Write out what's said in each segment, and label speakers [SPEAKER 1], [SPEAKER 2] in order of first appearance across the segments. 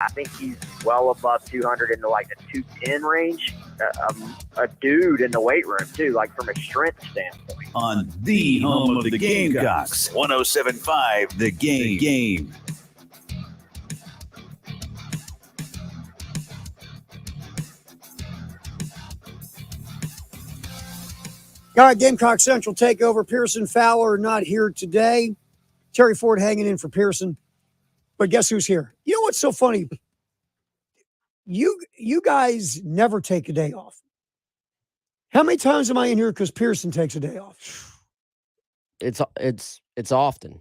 [SPEAKER 1] I think he's well above 200 into like the 210 range. A dude in the weight room too, like from a strength standpoint.
[SPEAKER 2] On the home of the Gamecocks, 107.5 The Game.
[SPEAKER 3] All right, Gamecock Central Takeover. Pearson Fowler not here today. Terry Ford hanging in for Pearson. But guess who's here? You know what's so funny? You guys never take a day off. How many times am I in here because Pearson takes a day off?
[SPEAKER 4] It's often.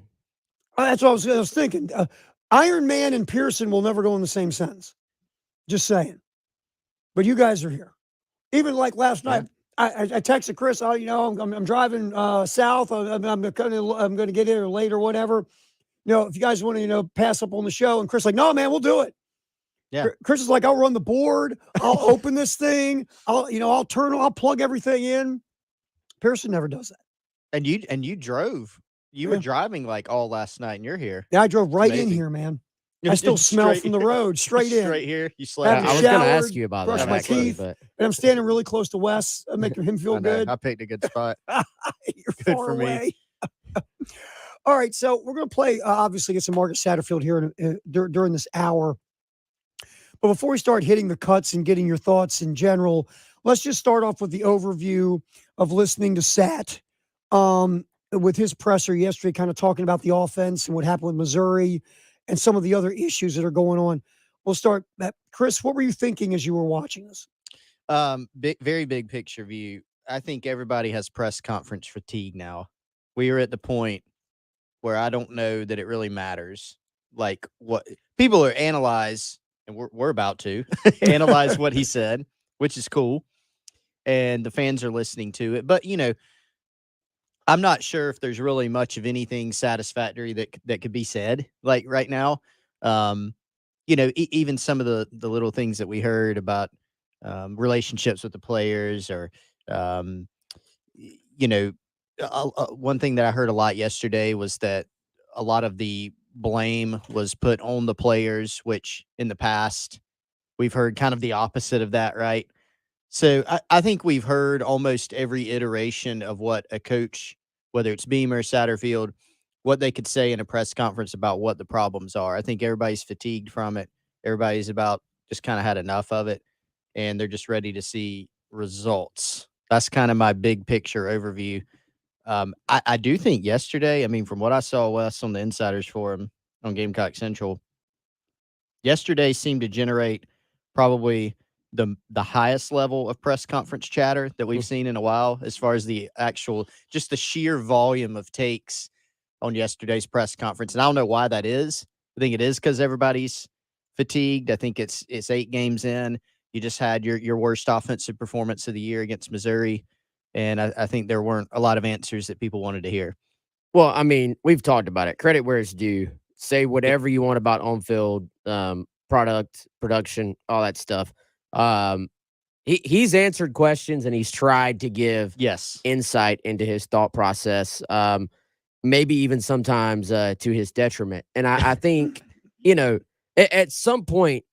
[SPEAKER 3] That's what I was thinking. Iron Man and Pearson will never go in the same sentence. Just saying. But you guys are here. Even like last night, I texted Chris. I'm driving south. I'm going to get here late or whatever. If you guys want to pass up on the show, and Chris like, no man, we'll do it.
[SPEAKER 4] Yeah.
[SPEAKER 3] Chris is like, I'll run the board. I'll open this thing. I'll plug everything in. Pearson never does that.
[SPEAKER 4] And you drove. You were driving like all last night, and you're here.
[SPEAKER 3] Yeah, I drove right in here, man. I still smell from the road, straight in.
[SPEAKER 4] Straight here. You slept.
[SPEAKER 3] I
[SPEAKER 4] was
[SPEAKER 3] going
[SPEAKER 4] to
[SPEAKER 3] ask you about that. Brush my teeth, and I'm standing really close to Wes, making him feel good.
[SPEAKER 4] I picked a good spot.
[SPEAKER 3] You're good far
[SPEAKER 4] for
[SPEAKER 3] away. Me. All right, so we're going to play, obviously, get some Marcus Satterfield here during this hour. But before we start hitting the cuts and getting your thoughts in general, let's just start off with the overview of listening to Sat with his presser yesterday, kind of talking about the offense and what happened with Missouri and some of the other issues that are going on. We'll start. Chris, what were you thinking as you were watching this?
[SPEAKER 4] Very big picture view. I think everybody has press conference fatigue now. We are at the point where I don't know that it really matters. Like what people are analyze, and we're about to analyze what he said, which is cool. And the fans are listening to it. But, I'm not sure if there's really much of anything satisfactory that could be said like right now. Even some of the little things that we heard about relationships with the players or, one thing that I heard a lot yesterday was that a lot of the blame was put on the players, which in the past we've heard kind of the opposite of that, right? So I think we've heard almost every iteration of what a coach, whether it's Beamer, Satterfield, what they could say in a press conference about what the problems are. I think everybody's fatigued from it. Everybody's about just kind of had enough of it, and they're just ready to see results. That's kind of my big picture overview. I do think yesterday, from what I saw, Wes, on the Insiders Forum on Gamecock Central, yesterday seemed to generate probably the highest level of press conference chatter that we've seen in a while, as far as the actual, just the sheer volume of takes on yesterday's press conference. And I don't know why that is. I think it is because everybody's fatigued. I think it's 8 games in. You just had your worst offensive performance of the year against Missouri. And I think there weren't a lot of answers that people wanted to hear.
[SPEAKER 5] Well, we've talked about it. Credit where it's due. Say whatever you want about on-field production, all that stuff. He's answered questions and he's tried to give insight into his thought process, maybe even sometimes to his detriment. And I think, at some point,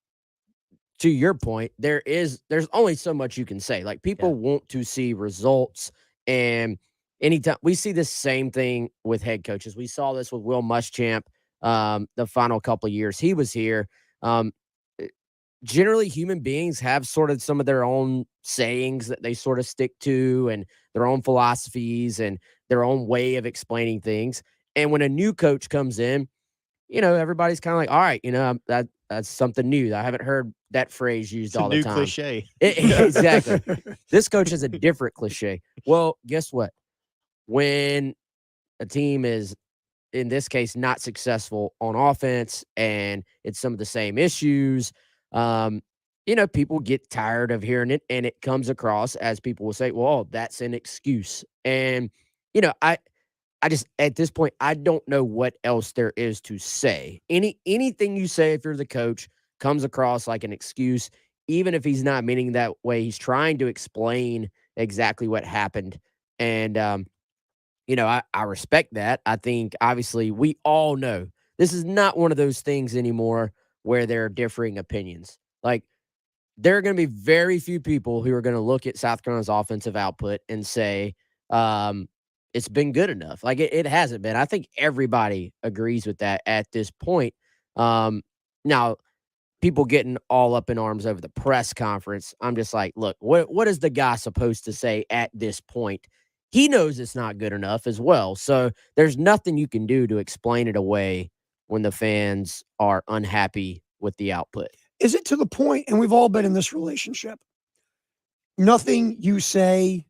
[SPEAKER 5] to your point, there's only so much you can say. Like, people want to see results, and anytime we see the same thing with head coaches. We saw this with Will Muschamp the final couple of years he was here. Generally, human beings have sort of some of their own sayings that they sort of stick to, and their own philosophies and their own way of explaining things. And when a new coach comes in, everybody's kind of like, all right, that's something new. I haven't heard that phrase used all the time.
[SPEAKER 4] Cliche.
[SPEAKER 5] Exactly. This coach has a different cliche. Well, guess what? When a team is, in this case, not successful on offense, and it's some of the same issues, people get tired of hearing it, and it comes across as people will say, well, that's an excuse. And, I just, at this point, I don't know what else there is to say. Anything you say, if you're the coach, comes across like an excuse, even if he's not meaning that way. He's trying to explain exactly what happened. And, I respect that. I think, obviously, we all know this is not one of those things anymore where there are differing opinions. Like, there are going to be very few people who are going to look at South Carolina's offensive output and say, it's been good enough. Like, it hasn't been. I think everybody agrees with that at this point. Now, people getting all up in arms over the press conference, I'm just like, look, what is the guy supposed to say at this point? He knows it's not good enough as well. So there's nothing you can do to explain it away when the fans are unhappy with the output.
[SPEAKER 3] Is it to the point, and we've all been in this relationship, nothing you say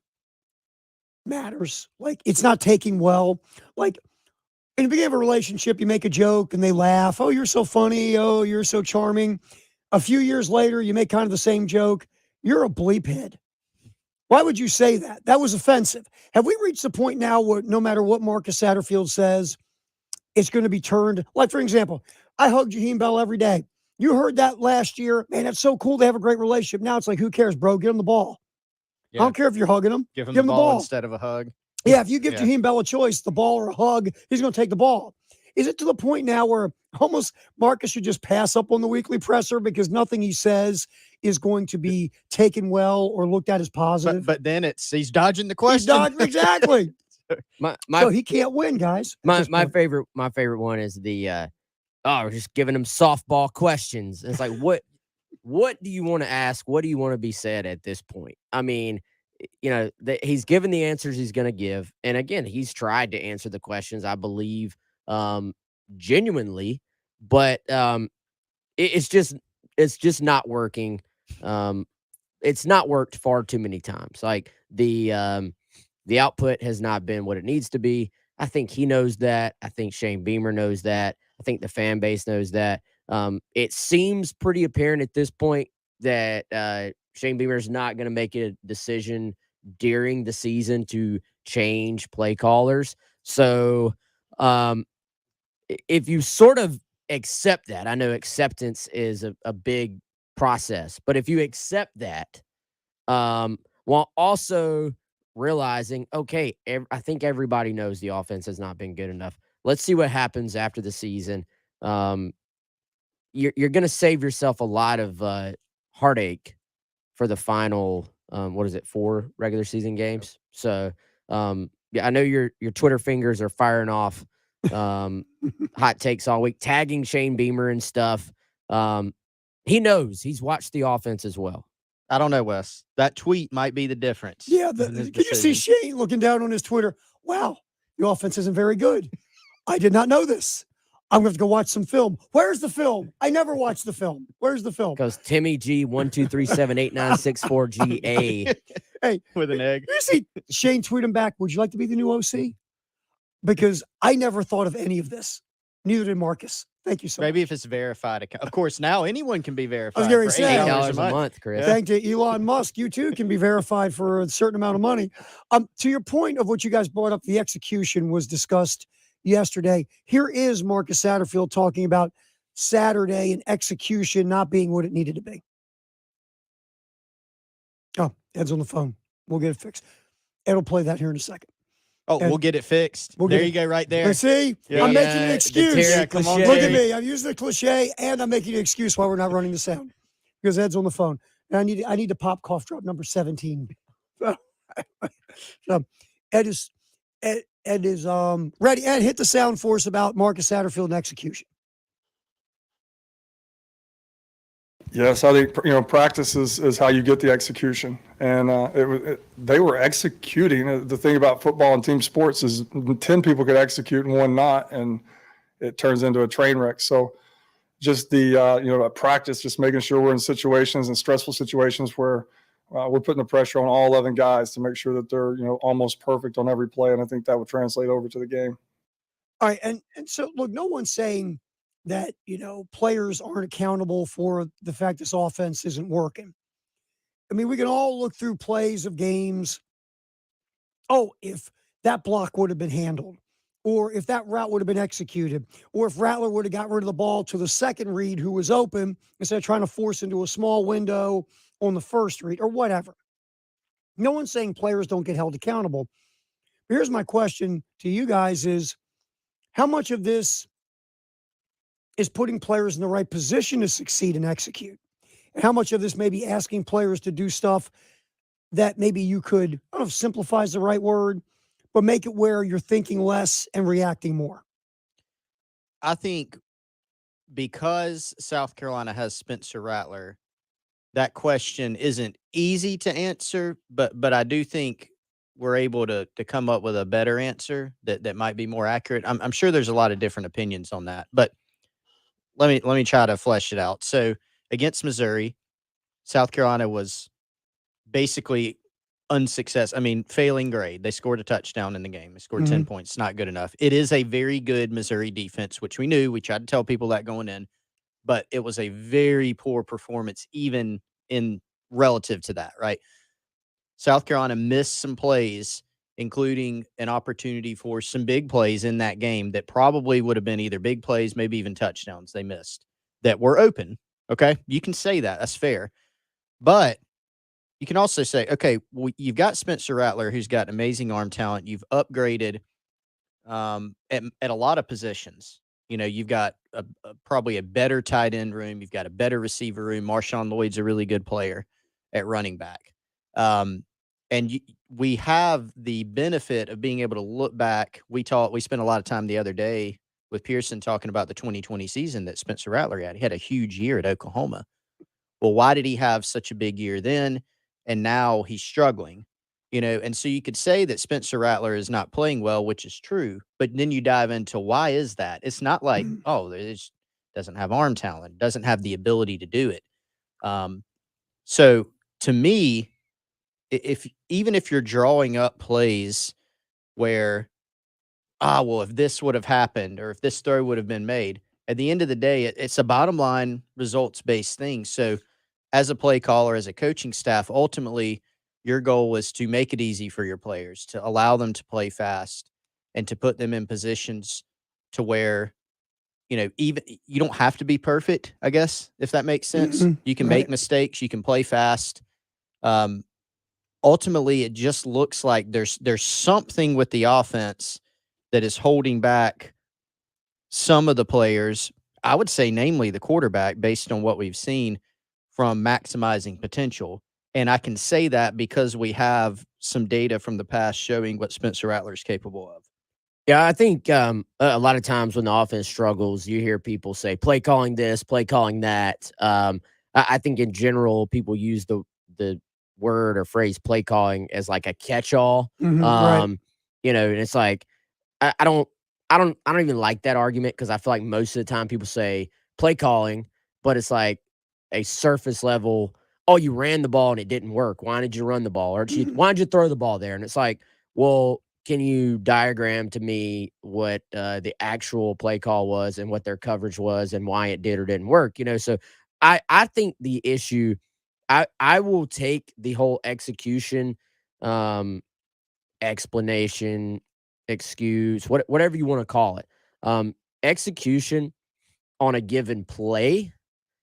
[SPEAKER 3] matters? Like, it's not taking well. Like, in the beginning of a relationship, you make a joke and they laugh. Oh, you're so funny. Oh, you're so charming. A few years later, you make kind of the same joke. You're a bleep head. Why would you say that? That was offensive. Have we reached the point now where no matter what Marcus Satterfield says, it's going to be turned? Like, for example, I hug Jaheim Bell every day. You heard that last year. Man, that's so cool. They have a great relationship. Now it's like, who cares, bro? Get him the ball.
[SPEAKER 4] Yeah.
[SPEAKER 3] I don't care if you're hugging him.
[SPEAKER 4] Give him the ball instead of a hug.
[SPEAKER 3] Yeah, if you give Jaheim Bell a choice, the ball or a hug, he's going to take the ball. Is it to the point now where almost Marcus should just pass up on the weekly presser because nothing he says is going to be taken well or looked at as positive?
[SPEAKER 4] But then he's dodging the question.
[SPEAKER 3] Exactly. So he can't win, guys.
[SPEAKER 5] My favorite one is the we're just giving him softball questions. It's like, what do you want to ask? What do you want to be said at this point? I mean, he's given the answers he's going to give. And again, he's tried to answer the questions, I believe, genuinely, but it's just not working. It's not worked far too many times. Like, the output has not been what it needs to be. I think he knows that. I think Shane Beamer knows that. I think the fan base knows that. It seems pretty apparent at this point that Shane Beamer is not going to make a decision during the season to change play callers. So if you sort of accept that, I know acceptance is a big process, but if you accept that, while also realizing, okay, I think everybody knows the offense has not been good enough. Let's see what happens after the season. You're going to save yourself a lot of heartache for the final, 4 regular season games. So, I know your Twitter fingers are firing off hot takes all week, tagging Shane Beamer and stuff. He knows. He's watched the offense as well.
[SPEAKER 4] I don't know, Wes. That tweet might be the difference.
[SPEAKER 3] Yeah. Can you see Shane looking down on his Twitter? Wow, the offense isn't very good. I did not know this. I'm going to go watch some film. Where's the film? I never watched the film. Where's the film?
[SPEAKER 5] Because Timmy G 123789664GA.
[SPEAKER 3] Hey,
[SPEAKER 4] with an egg.
[SPEAKER 3] You see Shane tweet him back, would you like to be the new OC? Because I never thought of any of this. Neither did Marcus. Thank you so much.
[SPEAKER 4] Maybe if it's verified. Of course, now anyone can be verified.
[SPEAKER 3] I was
[SPEAKER 4] for
[SPEAKER 3] going to say,
[SPEAKER 5] $8 a month, Chris.
[SPEAKER 3] Yeah. Thank you, Elon Musk. You too can be verified for a certain amount of money. To your point of what you guys brought up, the execution was discussed yesterday. Here is Marcus Satterfield talking about Saturday and execution not being what it needed to be. Oh, Ed's on the phone. We'll get it fixed. Ed will play that here in a second.
[SPEAKER 4] Oh, we'll get it fixed. There you go, right there.
[SPEAKER 3] See, I'm making an excuse.
[SPEAKER 5] Yeah, come on,
[SPEAKER 3] look at me. I'm using the cliche, and I'm making an excuse why we're not running the sound because Ed's on the phone. And I need to pop cough drop number 17. Ed is ready. Ed, hit the sound for us about Marcus Satterfield and execution.
[SPEAKER 6] Yes, I think practice is how you get the execution, and they were executing. The thing about football and team sports is 10 people could execute and one not, and it turns into a train wreck. So, just the practice, just making sure we're in situations and stressful situations where we're putting the pressure on all 11 guys to make sure that they're almost perfect on every play, and I think that would translate over to the game.
[SPEAKER 3] All right, and so look, no one's saying that, players aren't accountable for the fact this offense isn't working. I mean, we can all look through plays of games. Oh, if that block would have been handled, or if that route would have been executed, or if Rattler would have got rid of the ball to the second read who was open instead of trying to force into a small window on the first read, or whatever. No one's saying players don't get held accountable. But here's my question to you guys is, how much of this is putting players in the right position to succeed and execute? And how much of this may be asking players to do stuff that maybe you could, I don't know if simplify is the right word, but make it where you're thinking less and reacting more?
[SPEAKER 4] I think because South Carolina has Spencer Rattler, that question isn't easy to answer, but I do think we're able to come up with a better answer that might be more accurate. I'm sure there's a lot of different opinions on that, but let me try to flesh it out. So against Missouri, South Carolina was basically unsuccessful. I mean, failing grade. They scored a touchdown in the game. They scored 10 points. Not good enough. It is a very good Missouri defense, which we knew. We tried to tell people that going in, but it was a very poor performance, even in relative to that, right? South Carolina missed some plays, including an opportunity for some big plays in that game that probably would have been either big plays, maybe even touchdowns they missed that were open. Okay. You can say that. That's fair. But you can also say, okay, well, you've got Spencer Rattler, who's got amazing arm talent. You've upgraded at a lot of positions. You know, you've got probably a better tight end room. You've got a better receiver room. Marshawn Lloyd's a really good player at running back. We have the benefit of being able to look back. We spent a lot of time the other day with Pearson talking about the 2020 season that Spencer Rattler had. He had a huge year at Oklahoma. Well, why did he have such a big year then? And now he's struggling, you know? And so you could say that Spencer Rattler is not playing well, which is true. But then you dive into why is that? It's not like, oh, it doesn't have arm talent, doesn't have the ability to do it. So to me, even if you're drawing up plays where, well, if this would have happened or if this throw would have been made, at the end of the day, it's a bottom line results based thing. So as a play caller, as a coaching staff, ultimately your goal is to make it easy for your players, to allow them to play fast and to put them in positions to where, you know, even you don't have to be perfect, I guess, if that makes sense. You can make mistakes, you can play fast. Ultimately, it just looks like there's something with the offense that is holding back some of the players, I would say namely the quarterback, based on what we've seen, from maximizing potential. And I can say that because we have some data from the past showing what Spencer Rattler is capable of.
[SPEAKER 5] Yeah, I think a lot of times when the offense struggles, you hear people say play calling this, play calling that. I think in general, people use the word or phrase play calling as like a catch-all.
[SPEAKER 3] Right.
[SPEAKER 5] You know, and it's like I don't even like that argument because I feel like most of the time people say play calling, but it's like a surface level. Oh, you ran the ball and it didn't work. Why did you run the ball? Or why did you throw the ball there? And it's like, well, can you diagram to me what the actual play call was and what their coverage was and why it did or didn't work? You know, so I think the issue, I will take the whole execution, explanation, excuse, whatever you want to call it. Execution on a given play,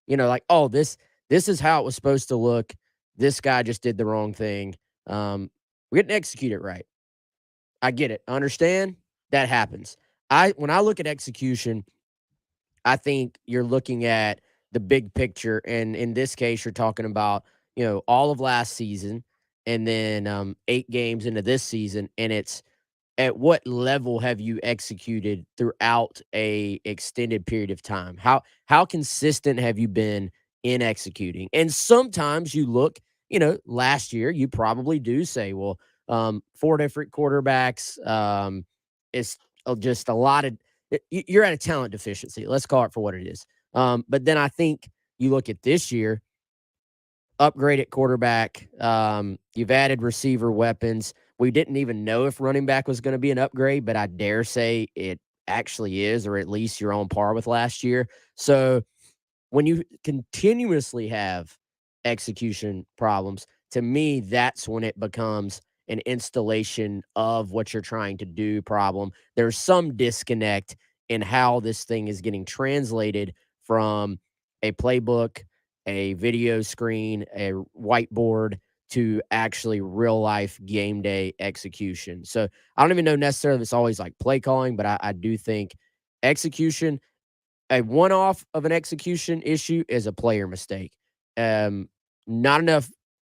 [SPEAKER 5] you know, like, oh, this is how it was supposed to look. This guy just did the wrong thing. We didn't execute it right. I get it. I understand that happens. When I look at execution, I think you're looking at the big picture, and in this case, you're talking about, you know, all of last season, and then 8 games into this season, and it's at what level have you executed throughout a extended period of time? How consistent have you been in executing? And sometimes you look, you know, last year you probably do say, well, 4 different quarterbacks, it's just a lot of you're at a talent deficiency. Let's call it for what it is. But then I think you look at this year, upgraded quarterback, you've added receiver weapons. We didn't even know if running back was going to be an upgrade, but I dare say it actually is, or at least you're on par with last year. So when you continuously have execution problems, to me, that's when it becomes an installation of what you're trying to do problem. There's some disconnect in how this thing is getting translated from a playbook, a video screen, a whiteboard to actually real life game day execution. So I don't even know necessarily if it's always like play calling, but I do think execution, a one-off of an execution issue is a player mistake. Not enough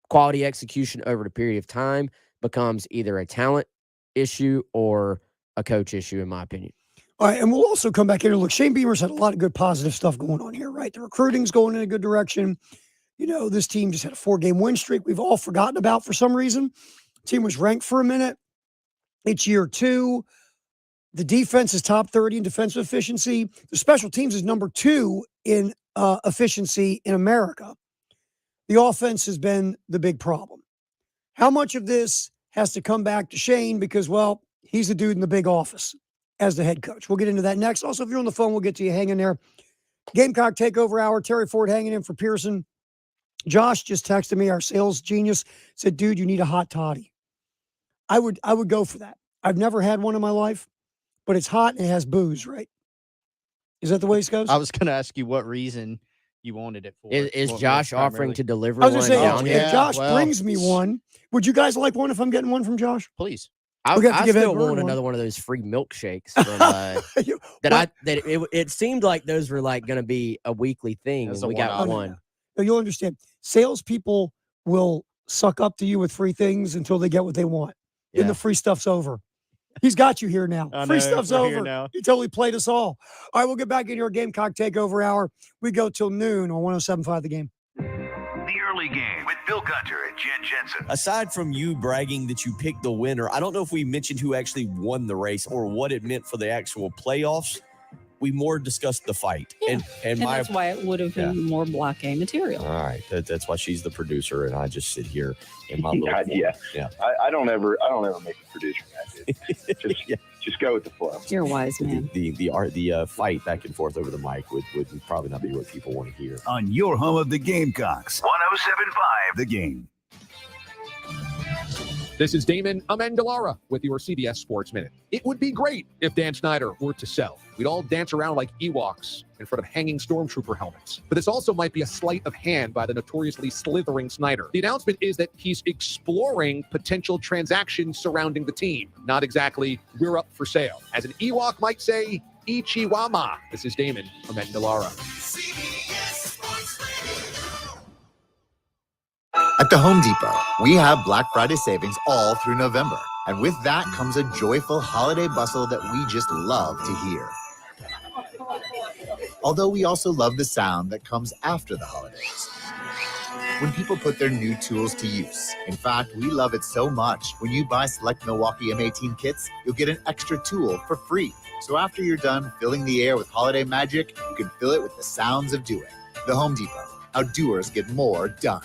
[SPEAKER 5] quality execution over the period of time becomes either a talent issue or a coach issue, in my opinion.
[SPEAKER 3] All right, and we'll also come back here and look. Shane Beamer's had a lot of good positive stuff going on here, right? The recruiting's going in a good direction. You know, this team just had a 4-game win streak we've all forgotten about for some reason. Team was ranked for a minute. It's year 2. The defense is top 30 in defensive efficiency. The special teams is number 2 in efficiency in America. The offense has been the big problem. How much of this has to come back to Shane because, well, he's the dude in the big office as the head coach. We'll get into that next. Also, if you're on the phone, we'll get to you. Hang in there. Gamecock Takeover Hour. Terry Ford hanging in for Pearson. Josh just texted me, our sales genius, said, dude, you need a hot toddy. I would go for that. I've never had one in my life, but it's hot and it has booze, right? Is that the way it goes?
[SPEAKER 4] I was going to ask you what reason you wanted it for.
[SPEAKER 5] Is
[SPEAKER 4] What
[SPEAKER 5] Josh
[SPEAKER 4] primarily?
[SPEAKER 5] offering to deliver
[SPEAKER 3] I was
[SPEAKER 5] one
[SPEAKER 3] going to say,
[SPEAKER 5] down
[SPEAKER 3] if
[SPEAKER 5] here?
[SPEAKER 4] yeah,
[SPEAKER 3] Josh
[SPEAKER 4] well,
[SPEAKER 3] brings me one, would you guys like one if I'm getting one from Josh?
[SPEAKER 4] Please.
[SPEAKER 5] I
[SPEAKER 3] We're gonna have to give
[SPEAKER 5] still
[SPEAKER 3] Ed Bird
[SPEAKER 5] want
[SPEAKER 3] one.
[SPEAKER 5] another one of those free milkshakes from, it seemed like those were like going to be a weekly thing,
[SPEAKER 4] That's
[SPEAKER 5] and
[SPEAKER 4] a
[SPEAKER 5] we got
[SPEAKER 4] one-off.
[SPEAKER 5] one.
[SPEAKER 3] No, you'll understand. Salespeople will suck up to you with free things until they get what they want. Then
[SPEAKER 5] Yeah.
[SPEAKER 3] the free stuff's over. He's got you here now.
[SPEAKER 4] I
[SPEAKER 3] Free
[SPEAKER 4] know,
[SPEAKER 3] stuff's
[SPEAKER 4] we're here
[SPEAKER 3] over.
[SPEAKER 4] now.
[SPEAKER 3] He totally played us all. All right, we'll get back into our Gamecock Takeover Hour. We go till noon on 107.5 The Game.
[SPEAKER 2] The early game with Bill Gunter and Jen Jensen.
[SPEAKER 7] Aside from you bragging that you picked the winner, I don't know if we mentioned who actually won the race or what it meant for the actual playoffs. We more discussed the fight.
[SPEAKER 8] Yeah.
[SPEAKER 7] And my
[SPEAKER 8] that's why it would have been more Block A material.
[SPEAKER 7] all right, that's why she's the producer, and I just sit here in my little
[SPEAKER 9] Yeah.
[SPEAKER 7] yeah.
[SPEAKER 9] I don't ever make a producer mad. Just go with the flow.
[SPEAKER 8] You're a wise man.
[SPEAKER 7] The fight back and forth over the mic would probably not be what people want to hear.
[SPEAKER 2] On your home of the Gamecocks. 107.5 The Game.
[SPEAKER 10] This is Damon Amendolara with your CBS Sports Minute. It would be great if Dan Snyder were to sell. We'd all dance around like Ewoks in front of hanging stormtrooper helmets. But this also might be a sleight of hand by the notoriously slithering Snyder. The announcement is that he's exploring potential transactions surrounding the team. Not exactly, we're up for sale. As an Ewok might say, Ichiwama. This is Damon Amendolara.
[SPEAKER 11] At the Home Depot, we have Black Friday savings all through November. And with that comes a joyful holiday bustle that we just love to hear. Although we also love the sound that comes after the holidays, when people put their new tools to use. In fact, we love it so much. When you buy select Milwaukee M18 kits, you'll get an extra tool for free. So after you're done filling the air with holiday magic, you can fill it with the sounds of doing. The Home Depot. How doers get more done.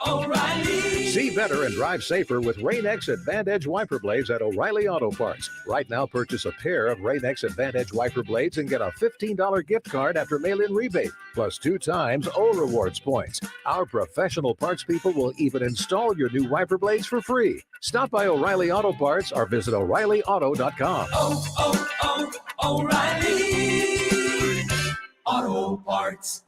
[SPEAKER 12] O'Reilly. See better and drive safer with Rain-X Advantage wiper blades at O'Reilly Auto Parts. Right now, purchase a pair of Rain-X Advantage wiper blades and get a $15 gift card after mail-in rebate, plus 2 times O Rewards points. Our professional parts people will even install your new wiper blades for free. Stop by O'Reilly Auto Parts or visit O'ReillyAuto.com.
[SPEAKER 13] O'Reilly Auto Parts.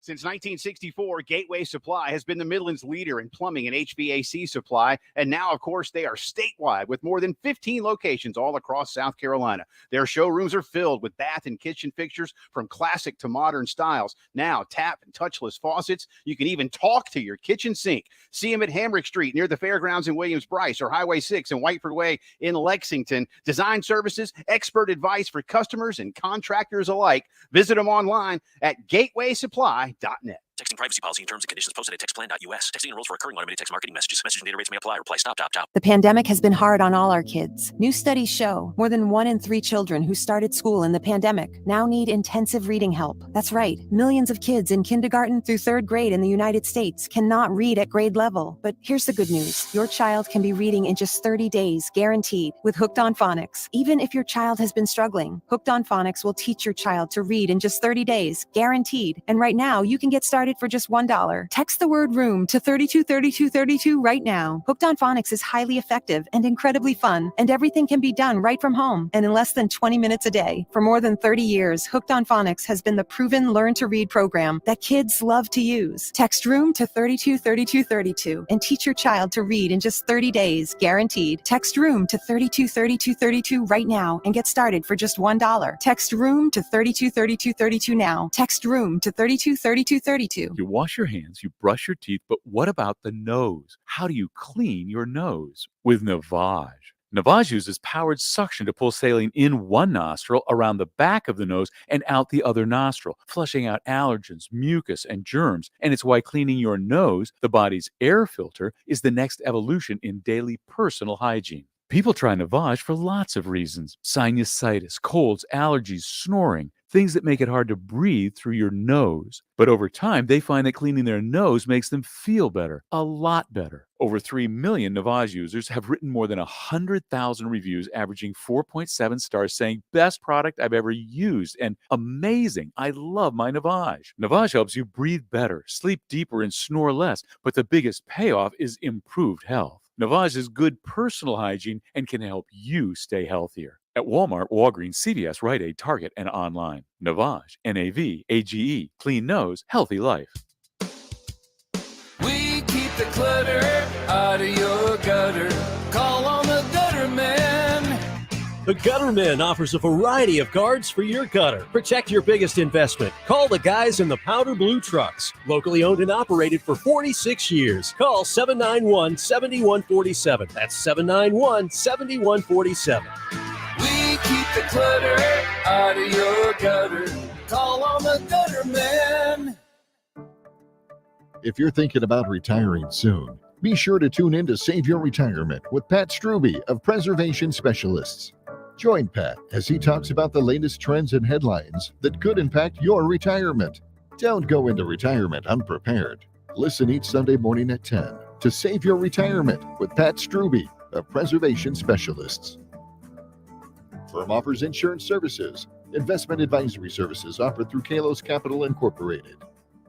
[SPEAKER 14] Since 1964, Gateway Supply has been the Midland's leader in plumbing and HVAC supply, and now, of course, they are statewide with more than 15 locations all across South Carolina. Their showrooms are filled with bath and kitchen fixtures from classic to modern styles. Now, tap and touchless faucets. You can even talk to your kitchen sink. See them at Hamrick Street near the Fairgrounds in Williams-Brice or Highway 6 and Whiteford Way in Lexington. Design services, expert advice for customers and contractors alike. Visit them online at gatewaysupply.net.
[SPEAKER 15] Texting privacy policy and terms and conditions posted at textplan.us. Texting enrolls for recurring automated text marketing messages. Message and data rates may apply. Reply stop, opt out.
[SPEAKER 16] The pandemic has been hard on all our kids. New studies show more than 1 in 3 children who started school in the pandemic now need intensive reading help. That's right. Millions of kids in kindergarten through 3rd grade in the United States cannot read at grade level. But here's the good news. Your child can be reading in just 30 days, guaranteed, with Hooked on Phonics. Even if your child has been struggling, Hooked on Phonics will teach your child to read in just 30 days, guaranteed. And right now, you can get started started for just $1. Text the word room to 323232 right now. Hooked on Phonics is highly effective and incredibly fun, and everything can be done right from home and in less than 20 minutes a day. For more than 30 years, Hooked on Phonics has been the proven learn-to-read program that kids love to use. Text room to 323232 and teach your child to read in just 30 days, guaranteed. Text room to 323232 right now and get started for just $1. Text room to 323232 now. Text room to 323232.
[SPEAKER 17] You wash your hands, you brush your teeth, but what about the nose? How do you clean your nose? With Navage. Navage uses powered suction to pull saline in one nostril, around the back of the nose, and out the other nostril, flushing out allergens, mucus, and germs. And it's why cleaning your nose, the body's air filter, is the next evolution in daily personal hygiene. People try Navage for lots of reasons: sinusitis, colds, allergies, snoring, things that make it hard to breathe through your nose. But over time, they find that cleaning their nose makes them feel better, a lot better. Over 3 million Navage users have written more than 100,000 reviews, averaging 4.7 stars, saying, "Best product I've ever used," and "Amazing, I love my Navage." Navage helps you breathe better, sleep deeper, and snore less, but the biggest payoff is improved health. Navage is good personal hygiene and can help you stay healthier. At Walmart, Walgreens, CVS, Rite Aid, Target, and online. Navage, Navage, clean nose, healthy life.
[SPEAKER 13] We keep the clutter out of your gutter. Call on the gutter man.
[SPEAKER 18] The Gutterman offers a variety of guards for your gutter. Protect your biggest investment. Call the guys in the powder blue trucks. Locally owned and operated for 46 years. Call 791-7147. That's 791-7147.
[SPEAKER 13] We keep the clutter out of your gutter. Call on the gutter man.
[SPEAKER 19] If you're thinking about retiring soon, be sure to tune in to Save Your Retirement with Pat Struby of Preservation Specialists. Join Pat as he talks about the latest trends and headlines that could impact your retirement. Don't go into retirement unprepared. Listen each Sunday morning at 10 to Save Your Retirement with Pat Struby of Preservation Specialists. Firm offers insurance services. Investment advisory services offered through Kalos Capital Incorporated.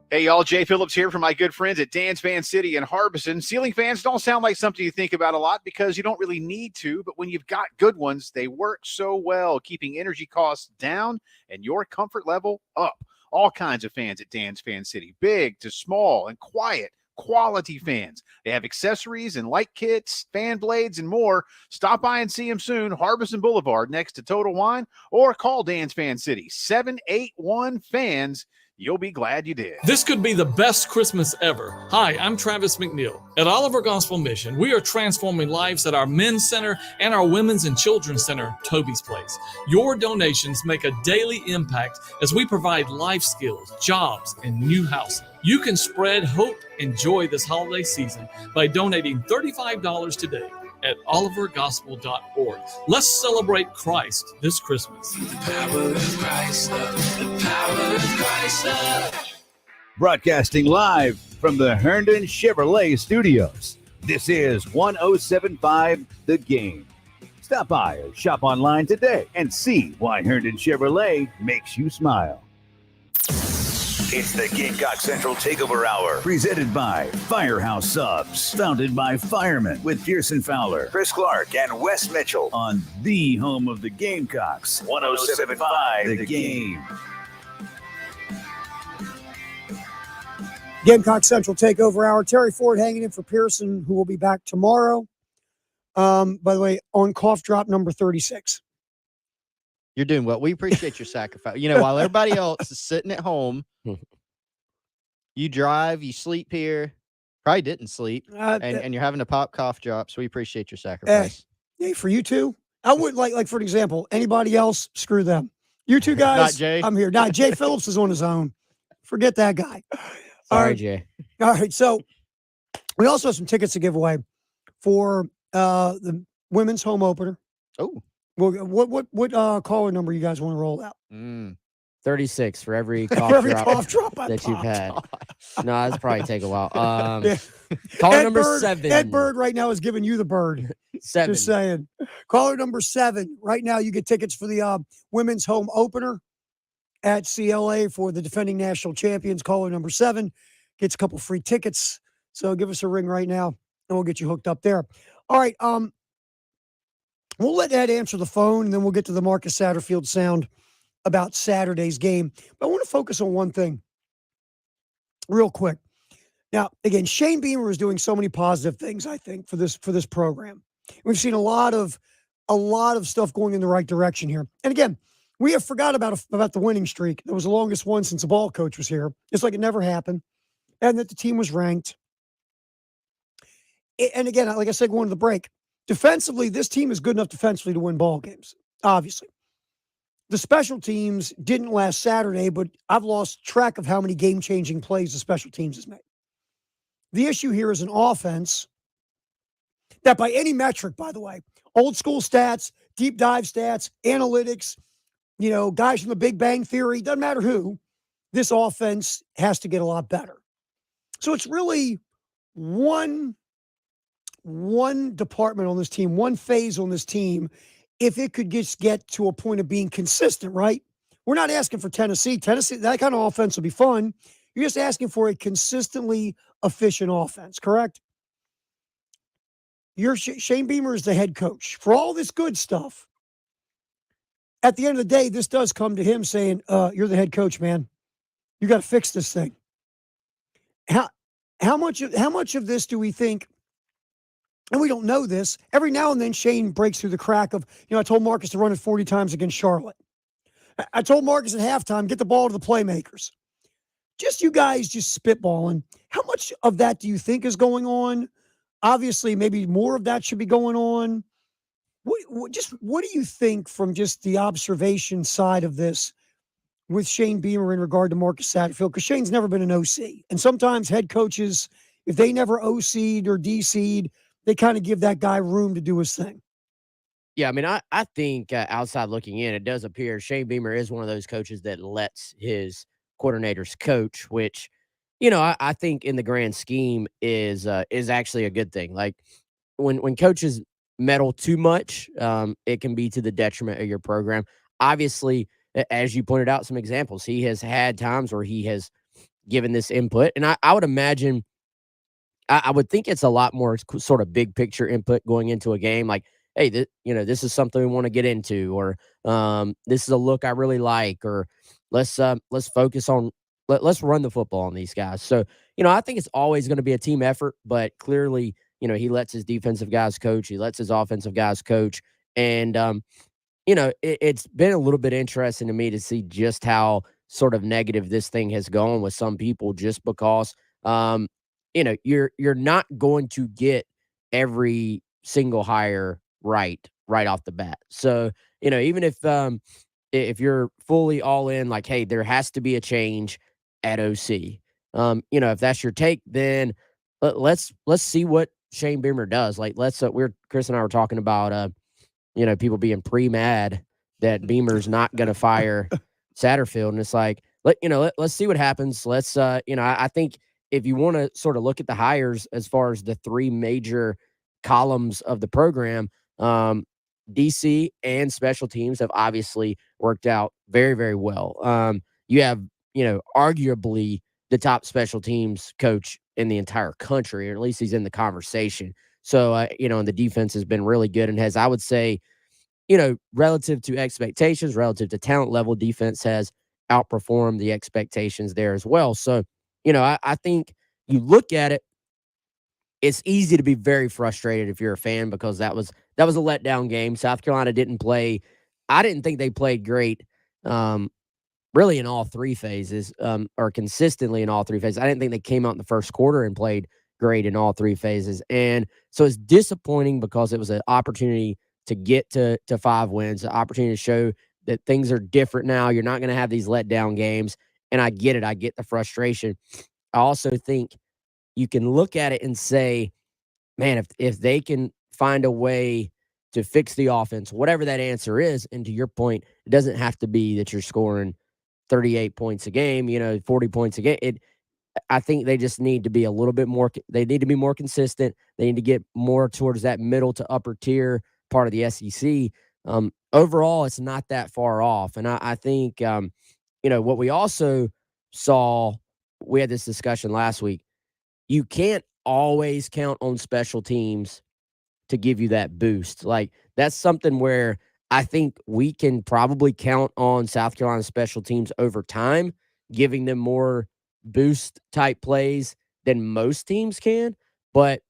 [SPEAKER 14] Hey, y'all, Jay Phillips here from my good friends at Dan's Fan City in Harbison. Ceiling fans don't sound like something you think about a lot because you don't really need to, but when you've got good ones, they work so well, keeping energy costs down and your comfort level up. All kinds of fans at Dan's Fan City, big to small and quiet, quality fans. They have accessories and light kits, fan blades, and more. Stop by and see them soon, Harbison Boulevard next to Total Wine, or call Dan's Fan City, 781-FANS. You'll be glad you did.
[SPEAKER 20] This could be the best Christmas ever. Hi, I'm Travis McNeil. At Oliver Gospel Mission, we are transforming lives at our Men's Center and our Women's and Children's Center, Toby's Place. Your donations make a daily impact as we provide life skills, jobs, and new housing. You can spread hope and joy this holiday season by donating $35 today at olivergospel.org. Let's celebrate Christ this Christmas.
[SPEAKER 13] The power of Christ love. The power of Christ love.
[SPEAKER 2] Broadcasting live from the Herndon Chevrolet Studios. This is 1075 The Game. Stop by or shop online today and see why Herndon Chevrolet makes you smile. It's the Gamecock Central Takeover Hour, presented by Firehouse Subs, founded by firemen with Pearson Fowler, Chris Clark, and Wes Mitchell on the home of the Gamecocks, 1075 The Game.
[SPEAKER 3] Gamecock Central Takeover Hour. Terry Ford hanging in for Pearson, who will be back tomorrow. By the way, on cough drop number 36.
[SPEAKER 4] You're doing well. We appreciate your sacrifice. You know, while everybody else is sitting at home, you drive, you sleep here, probably didn't sleep, and you're having to pop cough drops. We appreciate your sacrifice.
[SPEAKER 3] Hey, for you two, I would like for example, anybody else, screw them. You two guys,
[SPEAKER 4] Not Jay.
[SPEAKER 3] I'm here. Not Jay Phillips is on his own. Forget that guy.
[SPEAKER 5] Sorry, Jay.
[SPEAKER 3] All right, so we also have some tickets to give away for the women's home opener.
[SPEAKER 4] Oh.
[SPEAKER 3] Well, what caller number you guys want to roll out?
[SPEAKER 5] 36 for every cough
[SPEAKER 3] Every
[SPEAKER 5] drop,
[SPEAKER 3] cough drop I
[SPEAKER 5] that you've
[SPEAKER 3] popped.
[SPEAKER 5] had. No, that's probably take a while.
[SPEAKER 3] Yeah.
[SPEAKER 5] Caller
[SPEAKER 3] Ed
[SPEAKER 5] number
[SPEAKER 3] Bird,
[SPEAKER 5] 7.
[SPEAKER 3] Ed Bird right now is giving you the bird.
[SPEAKER 5] 7.
[SPEAKER 3] Just saying. Caller number 7. Right now you get tickets for the women's home opener. at CLA for the defending national champions. Caller number 7 gets a couple free tickets. So give us a ring right now, and we'll get you hooked up there. All right, we'll let Ed answer the phone, and then we'll get to the Marcus Satterfield sound about Saturday's game. But I want to focus on one thing real quick. Now, again, Shane Beamer is doing so many positive things, I think, for this program. We've seen a lot of stuff going in the right direction here. And again, we have forgot about the winning streak. That was the longest one since the ball coach was here. It's like it never happened, and that the team was ranked. And again, like I said, going to the break, defensively, this team is good enough defensively to win ball games, obviously. The special teams didn't last Saturday, but I've lost track of how many game-changing plays the special teams has made. The issue here is an offense that by any metric, by the way, old school stats, deep dive stats, analytics, guys from the Big Bang Theory, doesn't matter who, this offense has to get a lot better. So it's really one department on this team, one phase on this team, if it could just get to a point of being consistent, right? We're not asking for Tennessee. Tennessee, that kind of offense will be fun. You're just asking for a consistently efficient offense, correct? Shane Beamer is the head coach. For all this good stuff, at the end of the day, this does come to him saying, you're the head coach, man. You got to fix this thing. How much of this do we think, and we don't know this, every now and then Shane breaks through the crack of, I told Marcus to run it 40 times against Charlotte. I told Marcus at halftime, get the ball to the playmakers. Just you guys just spitballing. How much of that do you think is going on? Obviously, maybe more of that should be going on. What do you think from just the observation side of this with Shane Beamer in regard to Marcus Satterfield? Because Shane's never been an OC. And sometimes head coaches, if they never OC'd or DC'd, they kind of give that guy room to do his thing.
[SPEAKER 5] Yeah, I mean, I think outside looking in, it does appear Shane Beamer is one of those coaches that lets his coordinators coach, which, I think in the grand scheme is actually a good thing. Like when coaches meddle too much, it can be to the detriment of your program. Obviously, as you pointed out some examples, he has had times where he has given this input, and I would imagine, I would think it's a lot more sort of big picture input going into a game. Like, hey, this is something we want to get into, or this is a look I really like, or let's focus on, let's run the football on these guys. So, I think it's always going to be a team effort, but clearly, he lets his defensive guys coach, he lets his offensive guys coach, and it's been a little bit interesting to me to see just how sort of negative this thing has gone with some people, just because you're not going to get every single hire right off the bat. So, even if you're fully all in, like, hey, there has to be a change at OC. If that's your take, then let's see what Shane Beamer does. Like, Chris and I were talking about people being pre-mad that Beamer's not going to fire Satterfield, and it's like, let's see what happens. Let's I think if you want to sort of look at the hires as far as the three major columns of the program, DC and special teams have obviously worked out very, very well. You have, arguably the top special teams coach in the entire country, or at least he's in the conversation. So, and the defense has been really good, and has, I would say, relative to expectations, relative to talent level, defense has outperformed the expectations there as well. So, I think you look at it, it's easy to be very frustrated if you're a fan, because that was a letdown game. South Carolina didn't play. I didn't think they played great, really in all three phases, or consistently in all three phases. I didn't think they came out in the first quarter and played great in all three phases. And so it's disappointing, because it was an opportunity to get to 5 wins, an opportunity to show that things are different now. You're not going to have these letdown games. And I get it. I get the frustration. I also think you can look at it and say, man, if they can find a way to fix the offense, whatever that answer is, and to your point, it doesn't have to be that you're scoring 38 points a game, 40 points a game. I think they just need to be a little bit more. They need to be more consistent. They need to get more towards that middle to upper tier part of the SEC. Overall, it's not that far off. And I think, what we also saw, we had this discussion last week. You can't always count on special teams to give you that boost. Like, that's something where I think we can probably count on South Carolina special teams over time, giving them more boost type plays than most teams can. But